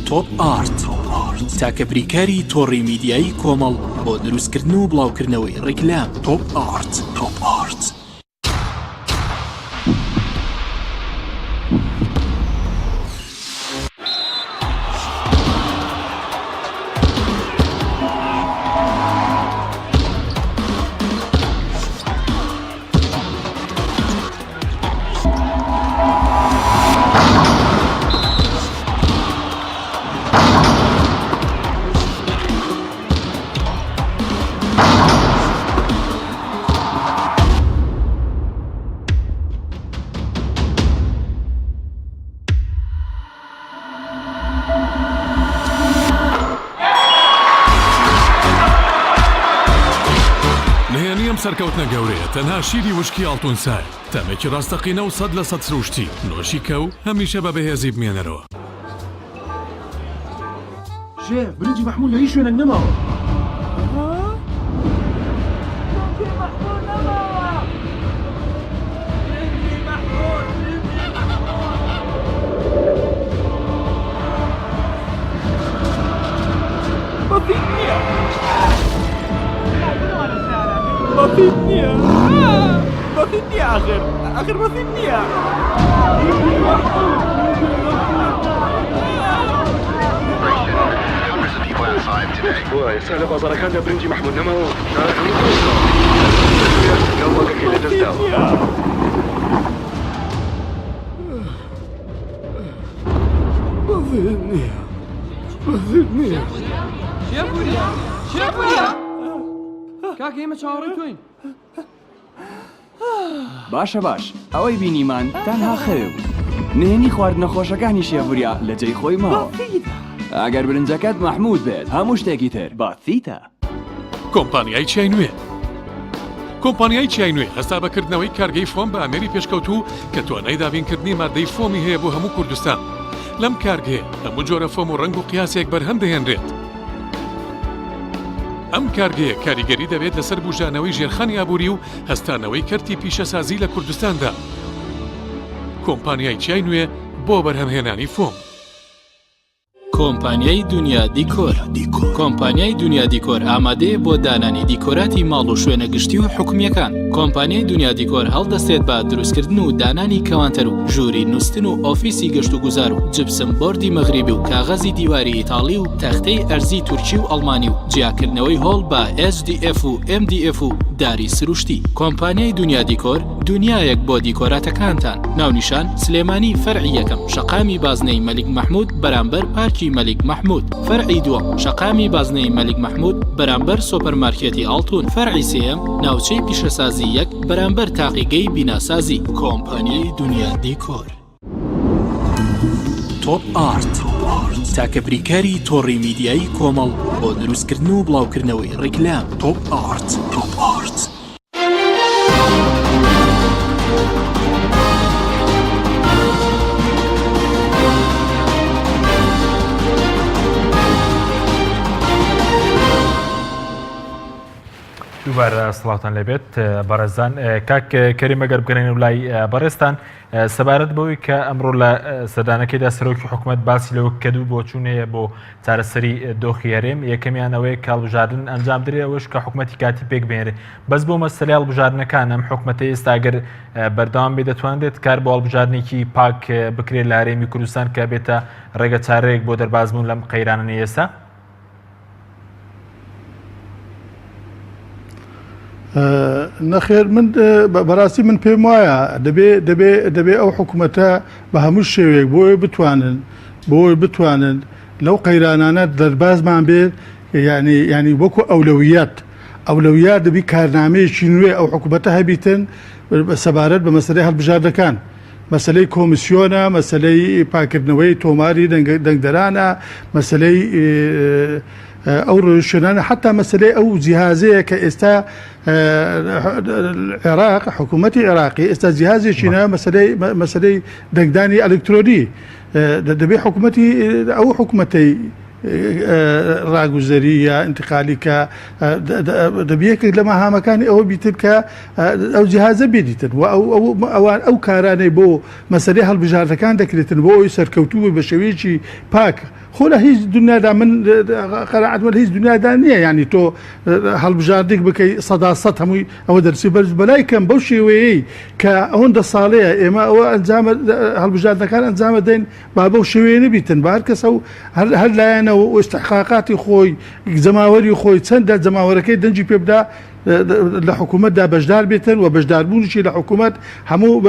تۆپ ئارت تاکە بریکاری تۆڕی میدیایی کۆمەڵ بۆ دروستکردن و بڵاوکردنەوەی ڕیکلام. تۆپ ئارت. سەرکەوتنە گەورەیە تەنها شیری وشکی ئاڵتونسای تەمێکی ڕاستەقینە و 100% سروشتی نۆشی کەو هەمیشە بە بەهێزی بمێنەرەوە. شێ برنجی مەحموود لە هیچ شوێنێک نەماوە. بسيط نية آخر بسيط نية سهل بازارك هذا برنجي محمود نمو شارع قلبك كي لا تستوى بسيط نية شابوريا کاک ئێمە چاوەڕێی تۆین. باشە باش ئەوەی بینیمان تەنها خەوێ بوو نهێنی خواردنە خۆشەکانی شێڤوریا لە جێی خۆی ماوە ئەگەر برنجەکەت مەحموود بێت هەموو شتێکی تر باتیتە. کۆمپانیای چای نوێ کۆمپانیای چای نوێ هەستا بەکردنەوەی کارگەی فۆم بە ئەمێری پێشکەوتوو کە توانای دابینکردنی مادەی فۆمی هەیە بۆ هەموو کوردستان. لەم کارگەیە هەموو جۆرە فۆم و ڕنگ و قیاسێک بەرهەم دەهێنرێت. ئەم کارگەیە کاریگەری دەبێت لەسەر بژانەوەی ژێرخانی ئابووری و هەستانەوەی کەرتی پیشەسازی لە کوردستاندا. کۆمپانیای چای نوێ بۆ بەرهەمهێنانی فۆم. کۆمپانیای دنیا دیکۆر. کۆمپانیای دنیا دیکۆر ئامادەیە بۆ دانانی دیکۆراتی ماڵ و شوێنە گشتی و حکومیەکان. کۆمپانیای دنیا دیکۆر هەڵدەستێت بە دروستکردن و دانانی کەوانتەر و ژووری نووسن و ئۆفیسی گەشت و گوزار و جبسم بۆردی مەغریبی و کاغەزی دیواری ئیتاڵی و تەختەی ئەرزی تورکی و ئەڵمانی و جیاکردنەوەی هۆڵ بە HDF و MDF و داری سروشتی. کۆمپانیای دنیا دیکۆر دنیایەک بۆ دیکۆراتەکانتان. ناونیشان سلێمانی فەرعی یەکەم شەقامی بازنەی مەلیک مەحموود بەرامبەر پارکی مەلیک مەحموود. فەرعی دووەم شەقامی بازنەی مەلیک مەحموود بەرامبەر سۆپەرمارکێتی ئاڵتون. فەرعی سێیەم ناوچەی پیشەسازی یەک بەرامبەر تاقیگەی بیناسازی. کۆمپانیای دنیا دیکۆر. تۆپ ئارت تاکە بریکاری تۆڕی میدیایی کۆمەڵ بۆ دروستکردن و بڵاوکردنەوەی ڕیکلام. تۆپ ئارت. دووبارە سڵاوتان لەبێت بەڕێزان کاک کەریم ئەگەر بگەڕێنە و لای بەڕێستان سەبارەت بەوەی کە ئەمڕۆ لە سەردانەکەیدا سەرۆکی حکوومەت باسی لەوە کردو بۆ چوونەیە بۆ چارەسەری دۆخی هەرێم یەکەمیان ئەوەیە کاڵبژاردن ئەنجام درێ ئەوەش کە حکوومەتی کاتی پێک بێنێ بەس بۆ مەسەلەی هەڵبژاردنەکان ئەم حکوومەتە ئێستا ئەگەر بەردەوام بێ دەتوانێت کار بۆ هەڵبژاردنێکی پاک بکرێت لە هەرێمی کوردستان کە بێتە ڕێگە چارەیەک بۆ دەربازبوون لەم قەیرانە ئێستا؟ نەخێر من بەڕاستی من پێم وایە دەبێ ئەو حکوومەتە بە هەموو شێوەیەک بۆی بتوانن لەو قەیرانانە دەربازمان بێت ینی وەکو ئەولەویات دەبی کارنامەیەکی نوێ ئەو حکوومەتە هەبیتن سەبارەت بە مەسەلەی هەڵبژاردنەکان مەسلەی کۆمیسیۆنە مەسلەی پاکردنەوەی تۆماری دەنگدەرانە مەسلەی ئەو ڕۆژشێنانە حتا مەسلەی ئەو جیهازەیە کە ئێستا عێراق حکوومەتی عێراقی ئێستا جیهازێکینە مەسلەی دەنگدانی ئەلکترۆنی دەبێت حکوومەتی ئەو حکوومەتەی ڕاگوزەری یا انتقالی کە دەبیەکە لە مەهامەکانی ئەوە بیتر کە ئەو جیهازە بێدیتن و ئەوان ئەو کارانەی بۆ مەسلەی هەڵبژاردنەکان دەکرێتن بۆ ئەوی سەرکەوتوو بە شێوەیەکی پاک خۆ لە هیچ دنیادا من قەناعەتمە لە هیچ دنیادا نییە ینی تۆ هەڵبژاردنێک بکەی 100% هەمووی ئەوە دەرسی بەرز بەلای کەم بەو شێوەیەی کە ئەوەندە ساڵەیە ئێمە ئەوە ئەنجامە هەڵبژاردنەکان ئەنجامە دەین با بەو شێوەیە نەبیتن با هەر کەسە و هەر لایەنەوە و استحقاقاتی خۆی زەماوەری خۆی چەندە زەماوەرەکەی دەنجی پێ بدا لە حکوومەتدا بەشدار بێتن و بەشداربوونیی لە حکوومەت هەموو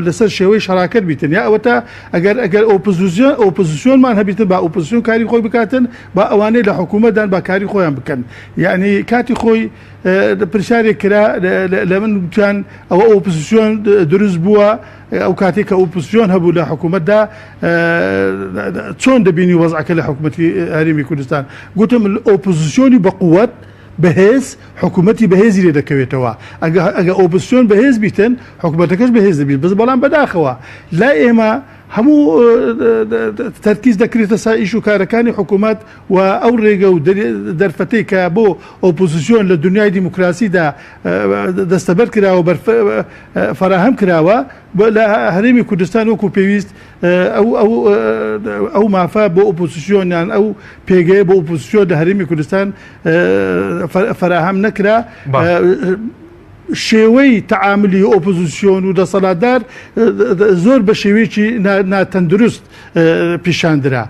لەسەر شێوەی شەراکەت بیتن یا ئەوەتە ئەگەر ئۆپۆزیسیۆنمان هەبیتن با ئۆپۆزیسیۆن کاری خۆی بکاتن با ئەوانەی لە حکوومەتدان با کاری خۆیان بکەن یعنی کاتی خۆی پرسیارێک کرا لە من گوتیان ئەوە ئۆپۆزیسیۆن دروست بووە ئەو کاتێک کە ئۆپۆزیسیۆن هەبوو لە حکوومەتدا چۆن دەبینی وەزعەکە لە حکوومەتی هەرێمی کوردستان گوتم ئۆپۆزیسیۆنی بە قووەت بەهێز حکوومەتی بەهێزی لێ دەکەوێتەوە ئەگە ئۆپۆزیسیۆن بەهێز بیتن حکوومەتەکەش بەهێز دەبیت بەس بەڵام بەداخەوە لا ئێمە هەموو تەرکیز دەکرێتە سا ئیش و کارەکانی حکوومەت و ئەو ڕێگە و دەرفەتەی کە بۆ ئۆپۆزیسیۆن لە دنیای دیموکراسیدا دەستەبەر کراوە فراهەم کراوە لە هەرێمی کوردستان وەکو پێویست ئەو مافا بۆ ئۆپۆزیسیۆنیان ئەو پێگەیە بۆ ئۆپۆزیسیۆن لە هەرێمی کوردستان فراهەم نەکرا شێوەی تەعاملی ئۆپۆزیسیۆن و دەسەڵاتدار زۆر بە شێوەیەکی ناتەندروست پیشاندرا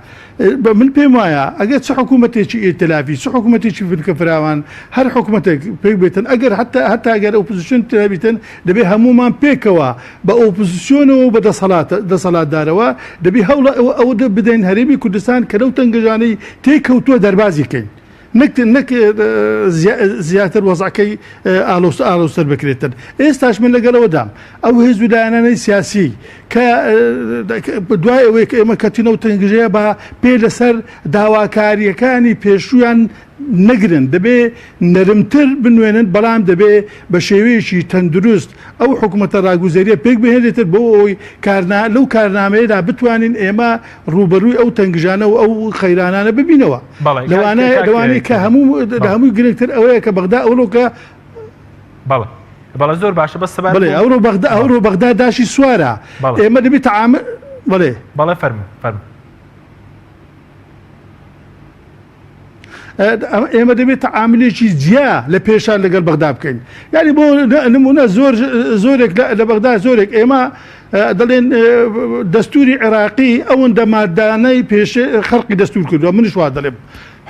من پێم وایە ئەگەر چه حکوومەتێکی ئێتلافی چه حکوومەتێکی فنکە فراوان هەر حکوومەتێک پێک بێتن ئەگەر حتا ئەگەر ئۆپۆزیسیۆن ترابیتن دەبێ هەمومان پێکەوە بە ئۆپۆزیسیۆنەوە بە دەسەڵاتدارەوە دەبێ هەوڵە ئەوە بدەین هەرێمی کوردستان کە لەو تەنگەژانەی تێکەوتووە دەربازیکەین نەک زیاتر وەزعەکەی ئالۆستەر بکرێتن ئێستاش من لەگەڵەوەدام ئەو هێز و لایەنانەی سیاسی کە دوای ئەوەی کە ئێمە کەتینە و تەنگژەیە بە پێ لەسەر داواکاریەکانی پێشویان نەگرن دەبێ نەرمتر بنوێنن بەڵام دەبێ بە شێوەیەکی تەندروست ئەو حکوومەتە ڕاگوزاریە پێک بهێنێتر بۆ ئەوی لەو کارنامەیەدا بتوانین ئێمە ڕوبەرووی ئەو تەنگژانە و ئەو خەیرانانە ببینەوە لەوانەیە کە هەمووی گرنگتر ئەوەیە کە بەغدا ئەوڕۆکە بەڵێ زۆر باشە بەس ئەوڕۆ بەغدا داشی سوارە ئێمە دەبێت تەعامل بەڵێ فەرمە ئێمە دەبێت تەعاملێکی جیا لە پێشان لەگەڵ بەغدا بکەین یعنی بۆ نمونە زۆرێک لە بەغدا زۆرێک ئێمە دەڵێن دەستوری عێراقی ئەوەندە مادانەی خەڵقی دەستور کردووە منیش وا دەڵێم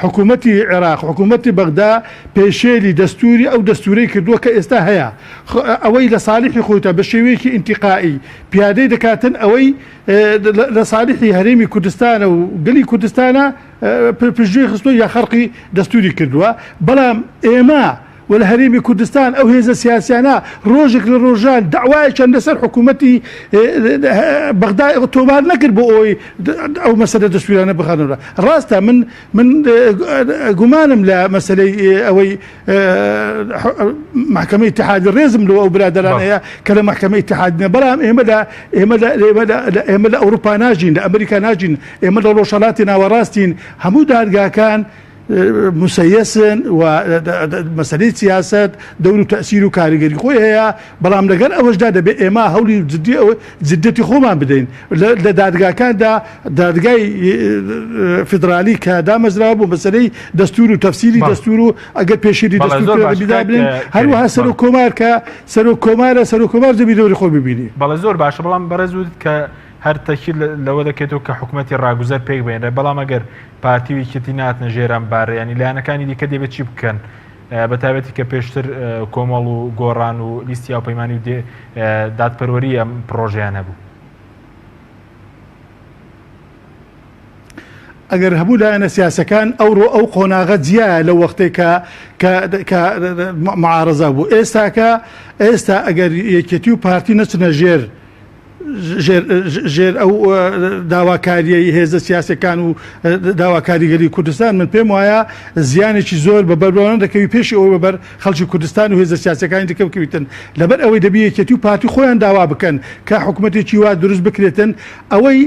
حکوومەتی عێراق حکوومەتی بەغدا پێشێلی دەستوری ئەو دەستورەی کردووە کە ئێستا هەیە ئەوەی لە ساڵحی خۆیتە بە شێوەیەکی ئینتیقائی پیادەی دەکاتن ئەوەی لە ساڵحی هەرێمی کوردستانە و گەلی کوردستانە پشتگوێی خستۆ یا خەڵقی دەستوری کردووە بەڵام ئێمە و لە هەرێمی کوردستان ئەو هێزە سیاسیانە ڕۆژێک لە ڕۆژان داوایەکیان لەسەر حکوومەتی بەغدا تۆمار نەکرد بۆ ئەوی ئەو مەسەلە دەستوریانە بخانەوە ڕاستە من گومانم لە مەسەلەی ئەوەی محکەمەی اتحادی ڕێزم لەوە ئەو برادەران هەیە کە لە محکەمەی اتحادنە بەڵام ئێمە لە ئەوروپا ناژین لە ئەمریکا ناژین ئێمە لە ڕۆژهەڵاتی ناوەڕاستین هەموو دادگاکان مسيسن ومسألة سياسة دور تأثير وكاريجري خوي هي بلام لقر أوجد دبي إما هولي زدتي خوما بدين لدادقا كان دادقاي فدرالي كدا مزراب ومسألة دستور وتفسيري دستور أجد بيشيري دستور بدابلين هل وها سرو كومار دبي دوري خو ببيني بەڵێ زۆر باشە بەڵام بەڕێزود کە هەر تەکیل لەوە دەکێتەوە کە حکوومەتی ڕاگوزەر پێک بێنێ بەڵام ئەگەر پارتیوی کتی ناتنە ژێران بارڕێنی لایەنەکانی دیکە دەبێت چی بکەن بەتابەتی کە پێشتر کۆمەڵ و گۆڕان و لیستی یاوپەیمانی و دادپەروەری ئەم پرۆژیان هەبوو. ئەگەر هەبوو لایەنە سیاسەکان ئەو قۆناغە جیایە لە وەختێک کە معارەزە بوو ئێستا ئەگەر یەکێتی و پارتی نەچنە ژێر ئەو داواکاریەی هێزە سیاسەکان و داواکاریگەری کوردستان من پێم وایە زیانێکی زۆر بە بەربەوەن دەکەوی پێشی ئەوە بەبەر خەڵکی کوردستان و هێزە سیاسەکانی دیکە بکەویتن لەبەر ئەوەی دەبی یەکێتی و پارتی خۆیان داوا بکەن کە حکوومەتێکی وا دروست بکرێتن ئەوەی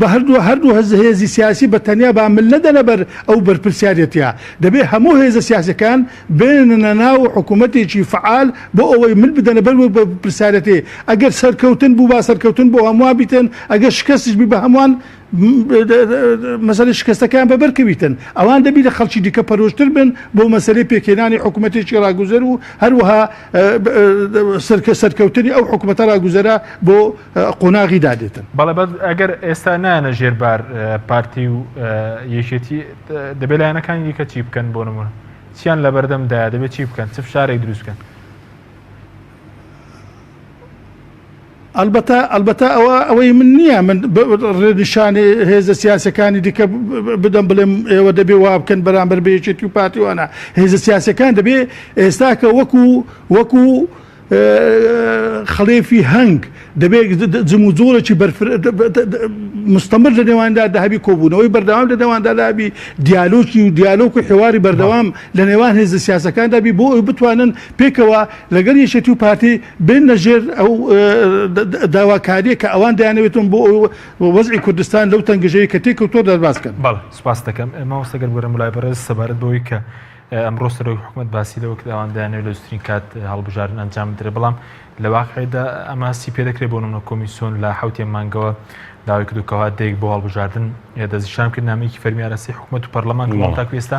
بە هەردوو هێزی سیاسی بە تەنیا بامل نەدەنە بەر ئەو بەرپرسیارەتە دەبێت هەموو هێزە سیاسەکان بێنە ناو حکوومەتێکی فعال بۆ ئەوەی مل بدەنە بەر پرسیارەتێ ئەگەر سەرکەوتن بوو با سەرکەوتن بۆ هەمووان بیتن ئەگەر شکستش بی بە هەمووان مەسەلەی شکستەکان بەبەرکەویتن ئەوان دەبی لە خەڵکی دیکە پەرۆشتر بن بۆ مەسەلەی پێکێنانی حکوومەتێکی ڕاگوزەر و هەروەها سەرکەوتنی ئەو حکوومەتە ڕاگوزەرە بۆ قۆناغی دادێتن. بەڵێ ئەگەر ئێستا نانە ژێربار پارتی و یەکێتی دەبێت لایەنەکانی دیکە چی بکەن بۆ نمونە چیان لە بەردەمدایە دەبێت چی بکەن چ فشارێک دروست بکەن. البته ئەوەی من نییە من ڕێنیشانی هێزە سیاسەکانی دیکە بدەم بڵێم ئێوە دەبێ وا بکەن بەرامبەر بە یەکێتی و پارتیوانە هێزە سیاسەکان دەبێ ئێستاکە وەکو خەڵێفی هەنگ دەبێت جم و جۆرێکی مستەمر لە نێواندا داهبی کۆبوونەوەی بەردەوام لە نێواندا دابی دیالۆگ و حێواری بەردەوام لە نێوان هێزە سیاسەکان دابی بۆ ئەوی بتوانن پێکەوە لەگەر یەکێتی و پارتی بێن نەژێر ئەو داواکاریە کە ئەوان دەیانەوێتن بۆ وەزعی کوردستان لەو تەنگژەیە کە تێکەوتۆ دەرباسکەن. بەڵێ سوپاس دەکەم مامۆستاگەر بۆرە مولای بەڕێز سەبارەت بەوەی کە ئەمڕۆ سەرۆکی حکوومەت باسی لەوە کە ئەوان دەیانەوێت لە زووترین کات هەڵبژاردن ئەنجام بدرێت بەڵام لە واقعیدا ئەماسی پێ دەکرێت بۆ نمونە کۆمیسیۆن لە حوتێ مانگەوە داوای کردوکەوە دەیەک بۆ هەڵبژاردن دەستنیشان کرد نامەیەکی فەرمیارەسی حکوومەت و پەرلەمان تاکو ئێستا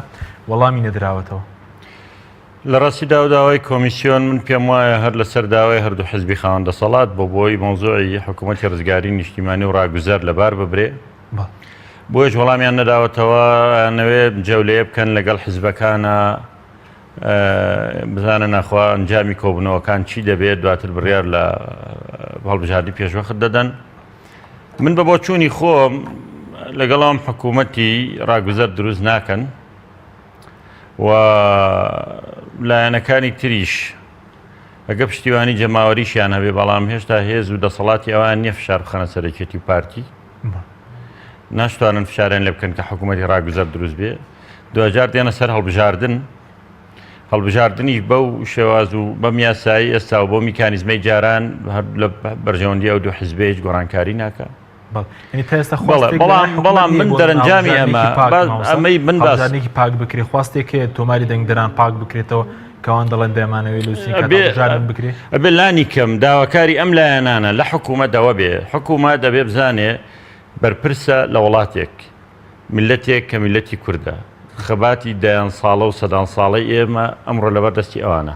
وەڵامی نەدراوەتەوە. لە ڕاستیدا و داوای کۆمیسیۆن من پێم وایە هەر لەسەر داوای هەردوو حزبی خاوەندەسەڵات بۆی مۆزوعی حکوومەتی ڕزگاری نیشتیمانی و ڕاگوزەر لەبار ببرێ بۆیش وەڵامیان نەداوەتەوە نەوێ جەولەیە بکەن لەگەڵ حیزبەکانە بزانە ناخوا ئەنجامی کۆبوونەوەکان چی دەبێت دواتر بڕیار لە هەڵبژاردی پێشوەخت دەدەن. من بە بۆ چوونی خۆم لەگەڵام حکوومەتی ڕاگوزەر دروست ناکەن و لایەنەکانی تریش ئەگە پشتیوانی جەماوەریشیان هەبێ بەڵام هێشتا هێز و دەسەڵاتی ئەوان نییە فشار بخەنە سەر یەکێتی و پارتی ناشتوانن فشاریان لێ بکەن کە حکوومەتی ڕاگوزەر دروست بێ دوجار دێنە سەر هەڵبژاردنیش بەو شێواز و بەم یاسایی ئێستا و بۆ میکانیزمەی جاران لە بەرژەوەندی ئەو دوو حیزبێک گۆڕانکاری ناکە. بەڵام من دەرەنجامی ئەمەی من باسانێکی پاک بکرێت خواستێکێ تۆماری دەنگدەران پاک بکرێتەوە کەوان دەڵێن دەمانەوەی لوسیجارن بکرێت ئەبێ لانی کەم داواکاری ئەم لایەنانە لە حکوومەتەوە بێ حکوومەت دەبێ بزانێ بەرپرسە لە وڵاتێک میلەتێک کە میلەتی کووردە خەباتی دایان ساڵە و سەدان ساڵی ئێمە ئەمڕۆ لەبەر دەستی ئەوانە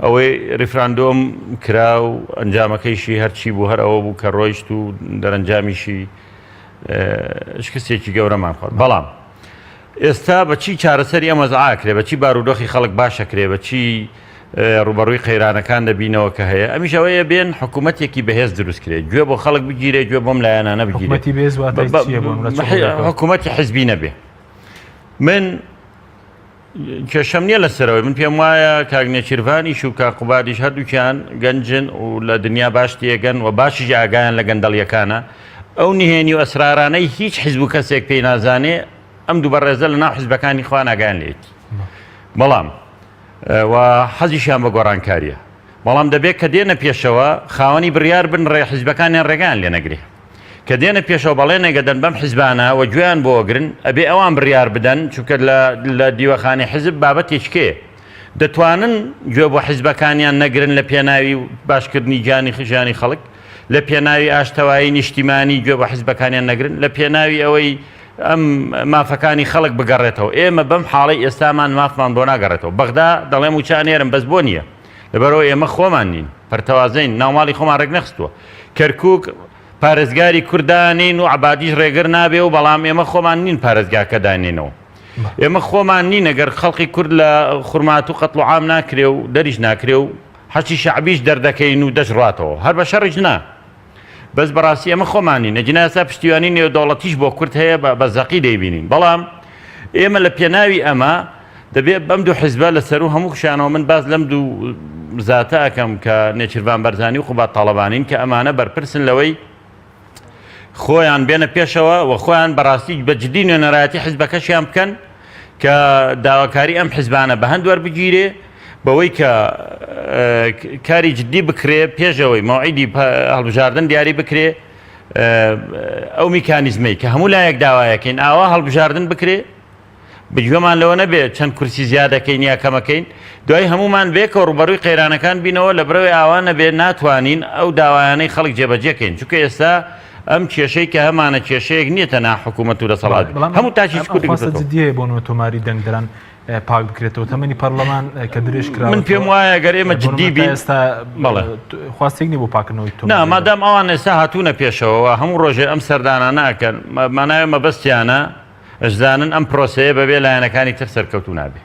ئەوەی ریفراندۆم کرا و ئەنجامەکەیشی هەرچی بوو هەر ئەوە بوو کە ڕۆیشت و دەرەنجامیشی شکستێکی گەورەمان خۆت بەڵام ئێستا بەچی چارەسەری ئەمە زعاکرێ بەچی بارودۆخی خەڵک باشەکرێ بەچی ڕوبەڕووی قەیرانەکان دەبینەوە کە هەیە ئەمیش ئەوەیە بێن حکوومەتێکی بەهێز دروستکرێت گوێ بۆ خەڵک بگیرێت گوێ بۆم لایەنانە بگیرێت حکوومەتی حزبی نەبێ من کێشەم نییە لەسەرەوەی من پێم وایە کاگنێچیروانیش و کاقوبادیش هەردووکیان گەنجن و لە دنیا باش تێگەن و باشیش ئاگایان لە گەندەڵیەکانە ئەو نهێنی و ئەسرارانەی هیچ حیزب و کەسێک پێی نازانێ ئەم دوو بەڕێزە لە ناو حیزبەکانی خوا ناگایان لێتی بەڵام و حەزیشیان بە گۆڕانکاریە بەڵام دەبێت کە دێنە پێشەوە خاوەنی بڕیار بن ڕێ حیزبەکانیان ڕێگان لێ نەگرێ کە دێنە پێشەوە بەڵێنێگە دەن بەم حیزبانە و گوێیان بۆگرن ئەبێ ئەوان بڕیار بدەن چونکە لە دیوەخانی حزب بابەتێکێ دەتوانن گوێ بۆ حیزبەکانیان نەگرن لە پێناوی باشکردنی ژیانی خەڵک لە پێناوی ئاشتەوایی نیشتیمانی گوێ بە حیزبەکانیان نەگرن لە پێناوی ئەوەی ئەم مافەکانی خەڵک بگەڕێتەوە ئێمە بەم حاڵی ئێستامان مافمان بۆ ناگەڕێتەوە بەغدا دەڵێم و چانێرم بەس بۆ نییە لەبەرەوە ئێمە خۆمان نین پەرتەوازین ناوماڵی خۆمان ڕێک نەخستووە کەرکووک پارێزگاری کوردانین و عبادیش ڕێگر نابێ و بەڵام ئێمە خۆمان نین پارێزگاکە دانێنەوە ئێمە خۆمان نین ئەگەر خەڵقی کورد لە خورمات و قەتڵ و عام ناکرێ و دەریش ناکرێ و حەچی شعبیش دەردەکەین و دەژڕاتەوە هەر بە شەڕیش نا بەس بەڕاستی ئەمە خۆمانی نەجناسا پشتیوانی نێودەوڵەتیش بۆ کورد هەیە بە زەقی دەیبینین بەڵام ئێمە لە پێناوی ئەمە دەبێت بەم دوو حیزبە لەسەر و هەموو خشانەوە من باز لەم دوو زاتە ئەەکەم کە نێچیروان بەرزانی و قوبات تاڵەبانین کە ئەمانە بەرپرسن لەوەی خۆیان بێنە پێشەوە و خۆیان بەڕاستی بە جدی نوێنەرایەتی حیزبەکەشیان بکەن کە داواکاری ئەم حیزبانە بە هەند وەربگیرێ بەوەی کە کاری جدی بکرێ پێشەوەی مەوعیدی هەڵبژاردن دیاری بکرێ ئەو میکانیزمەی کە هەموو لایەک داوایەکەین ئاوا هەڵبژاردن بکرێ بگوێمان لەوە نەبێت چەند کورسی زیادەکەین یا کەمەکەین دوای هەمومان بێکە ڕوبەرووی قەیرانەکان بینەوە لە برەوەی ئاوان نەبێت ناتوانین ئەو داوایانەی خەڵک جێبەجێکەین چونکە ئێستا ئەم کێشەی کە هەمانە کێشەیەک نییە تەنها حکوومەت و دەسەڵات هەموو تاکیش دیە بۆ تۆماری دەنگدران پاک بکرێتەوە تەمەنی پەرلەمان کە درێژ کرا من پێم وایە گەر ئێمە جدی بین ئێستا خواستێکنی بۆ پاکردنەوەی تۆ مادام ئەوان ئێستا هاتوونە پێشەوە هەموو ڕۆژێ ئەم سەردانە ناکەن ماناوێ مەبەستیانە ئەشزانن ئەم پرۆسەیە بەبێ لایەنەکانی تر سەرکەوتو نابێ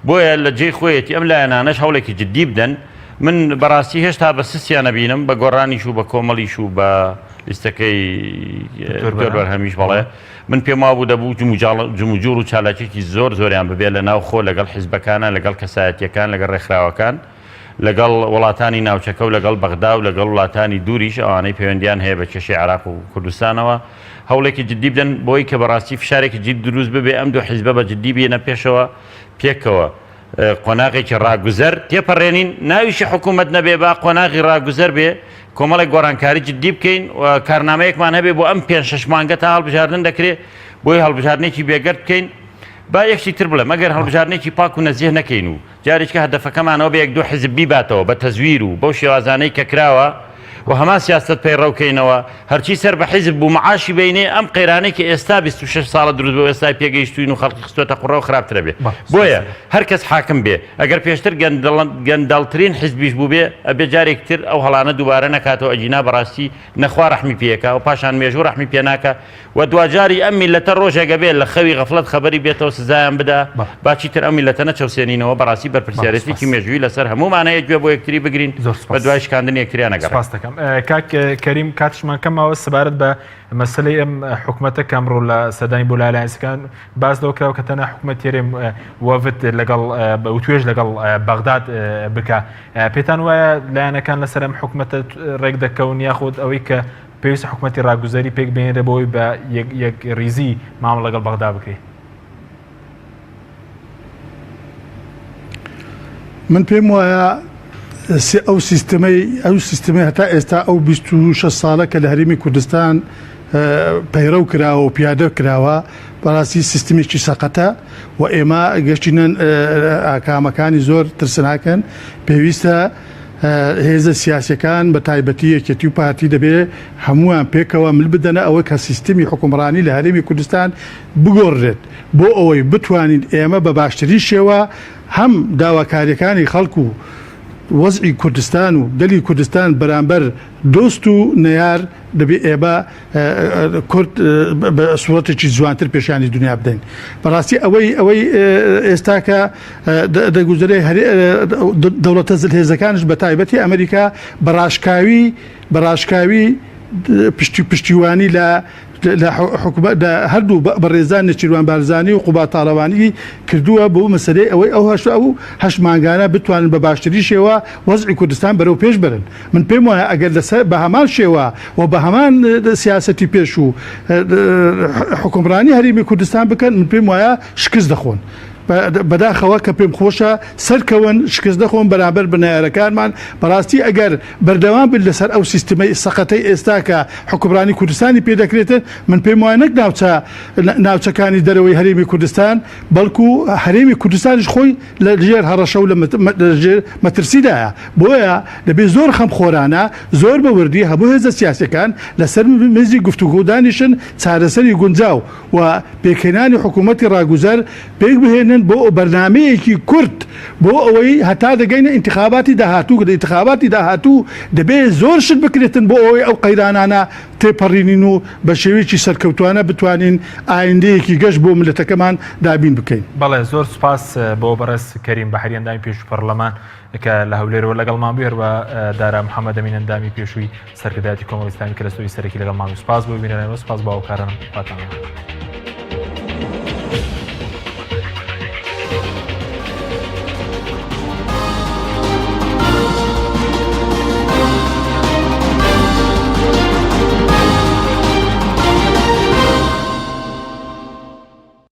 بۆیە لە جێی خۆیەتی ئەم لایەنانەش هەوڵێکی جدی بدەن من بەڕاستی هێشتا بە سستیانە بینم بە گۆڕانیش و بە کۆمەڵیش و بە لیستەکەی بەرهەمیش بەڵێ من پێم وابوو دەبوو جموجور و چالاکێکی زۆریان ببێت لە ناو خۆ لەگەڵ حیزبەکانە لەگەڵ کەسایەتیەکان لەگەڵ ڕێکخراوەکان لەگەڵ وڵاتانی ناوچەکە و لەگەڵ بەغدا و لەگەڵ وڵاتانی دووریش ئەوانەی پەیوەندیان هەیە بە کێشەی عێراق و کوردستانەوە هەوڵێکی جدی بدەن بۆی کە بەڕاستی فشارێکی جدی دروست ببێ ئەم دوو حیزبە بە جدی بێنە پێشەوە پێکەوە قۆناغێکی ڕاگوزەر تێپەڕێنین ناویشی حکوومەت نەبێ با قۆناغی ڕاگوزەر بێ کۆمەڵی گۆڕانکاری جدی بکەین و کارنامەیەکمان هەبێ بۆ ئەم 5-6 مانگە تا هەڵبژاردن دەکرێت بۆی هەڵبژاردنێکی بێگەرد بکەین با یەکشی تر بڵێ مەگەر هەڵبژاردنێکی پاک و نەزیه نەکەین و جارێککە هەدەفەکەمانەوە بە یەک دوو حیزب بیباتەوە بە تەزویر و بەو شێوازانەی کە کراوە و هەمان سیاست پەیڕەوکەینەوە هەرچی سەر بە حیزب بوو معاشی بینێ ئەم قەیرانێکی ئێستا 26 ساڵە دروست بۆ ئێستا پێگەیشتوین و خەڵکی خستۆتە قوڕە و خراپترە بێ بۆیە هەر کەس حاکم بێ ئەگەر پێشتر گەندەڵترین حیزبیش بوو بێ ئەبێ جارێکتر ئەو هەڵانە دووبارە نەکاتەوە ئەجینا بەڕاستی نەخوا ڕەحمی پێکە و پاشان مێژوو ڕەحمی پێ ناکە و دوجاری ئەم میلەتە ڕۆژێکە بێت لە خەوی غەفڵەت خەبەری بێتەوە سزایان بدا باچی تر ئەم میلەتە نەچەوسێنینەوە بەڕاستی بەرپرسیارەتێکی مێژووی لەسەر هەمومانەیە گوێ بۆ یەکتری بگرین بە دوای شکاندن یەکتریان نەگەڕێن کەریم کاتشمان کەمەوە سەبارەت بە مەسلەی ئەم حکوومەتە کەمڕۆ لە سەدانی بۆ لایەنسەکان باس لەوە کراوە کە تەنها حکوومەت تێرێم وەفت لەگەڵ توێژ لەگەڵ بەغداد بکە پێتان وایە لایەنەکان لەسەر ئەم حکوومەتە ڕێک دەکەون یاخود ئەوەی کە پێویستە حکوومەتی ڕاگوزەری پێک بێنێرە بۆی بە یەک ریزی مامەڵە لەگەڵ بەغدا بکەیت من پێم وایە ئەو سیستەمەی هەتا ئێستا ئەو 26 ساڵە کە لە هەرێمی کوردستان پەیڕەو کراوە و پیادە کراوە بەڕاستی سیستمێکی سەقەتە و ئێمە گەشتینەن ئاکامەکانی زۆر ترسناکەن پێویستە هێزە سیاسەکان بە تایبەتی یەکێتی و پارتی دەبێت هەمووان پێکەوە مل بدەنە ئەوەی کە سیستمی حکومڕانی لە هەرێمی کوردستان بگۆڕێت بۆ ئەوەی بتوانین ئێمە بە باشترین شێوە هەم داواکاریەکانی خەڵکو وەزعی کوردستان و دەلی کوردستان بەرامبەر دۆست و نەیار دەبێت ئێمە کورد بە سوڵەتێکی جوانتر پێشانی دنیا بدەین بەڕاستی ئەوەی ئێستاکە دەگوزارێ دەوڵەتە هێزەکانش بە تایبەتی ئەمریکا بەڕاشکاوی پشتیوانی لە هەردوو بەڕێزان نەچیروان بارزانی و قوبات تاڵەوانی کردووە بۆ مەسەلەی ئەوەی ئەو هەشت مانگانە بتوانن بە باشتری شێوە وەزعی کوردستان بەرەو پێش برن من پێم وایە ئەگەر بە هەمان شێوە و بە هەمان سیاسەتی پێش و حکومڕانی هەرێمی کوردستان بکەن من پێم وایە شکست دەخۆن بەداخەوە کە پێم خۆشە سەرکەون شکست دەخۆن بەرامبەر بنایارەکانمان بەڕاستی ئەگەر بەردەوام بێت لەسەر ئەو سیستمەی سەقەتەی ئێستا کە حکومڕانی کوردستانی پێدەکرێتن من پێم وایە نەک ناوچەکانی دەرەوەی هەرێمی کوردستان بەڵکو هەرێمی کوردستانیش خۆی لە ژێر هەڕەشە و لەژێر مەترسیدایە بۆیە دەبێت زۆر خەمخۆرانە زۆر بەوردی هەموو هێزە سیاسەکان لەسەر مێزی گفتوگۆدانیشن چارەسەری گونجاو و پێکهێنانی حکوومەتی ڕاگوزەر پێک بهێنن بۆ بەرنمەیەکی کورت بۆ ئەوەی هەتا دەگەینە انتخاباتی داهاتوو کە انتخاباتی داهاتوو دەبێت زۆر شت بکرێتن بۆ ئەوەی ئەو قەیرانانە تێپەڕینین و بە شێوەیەکی سەرکەوتوانە بتوانین ئایندەیەکی گەشت بۆ ملەتەکەمان دابین بکەین. بەڵێ زۆر سپاس بۆ بەڕێز کەریم بەحری ئەندامی پێش پەرلەمان کە لە هەولێرەوە لەگەڵمان بێ هەروە دارا محەممەد ئەمین ئەندامی پێشووی سەرکردایەتی کۆمەڵ ئیسلامی کە لە سۆی سەرەکی لەگەڵمان و سپاس بۆ بینەوە سپاس باوکارانم پاتان.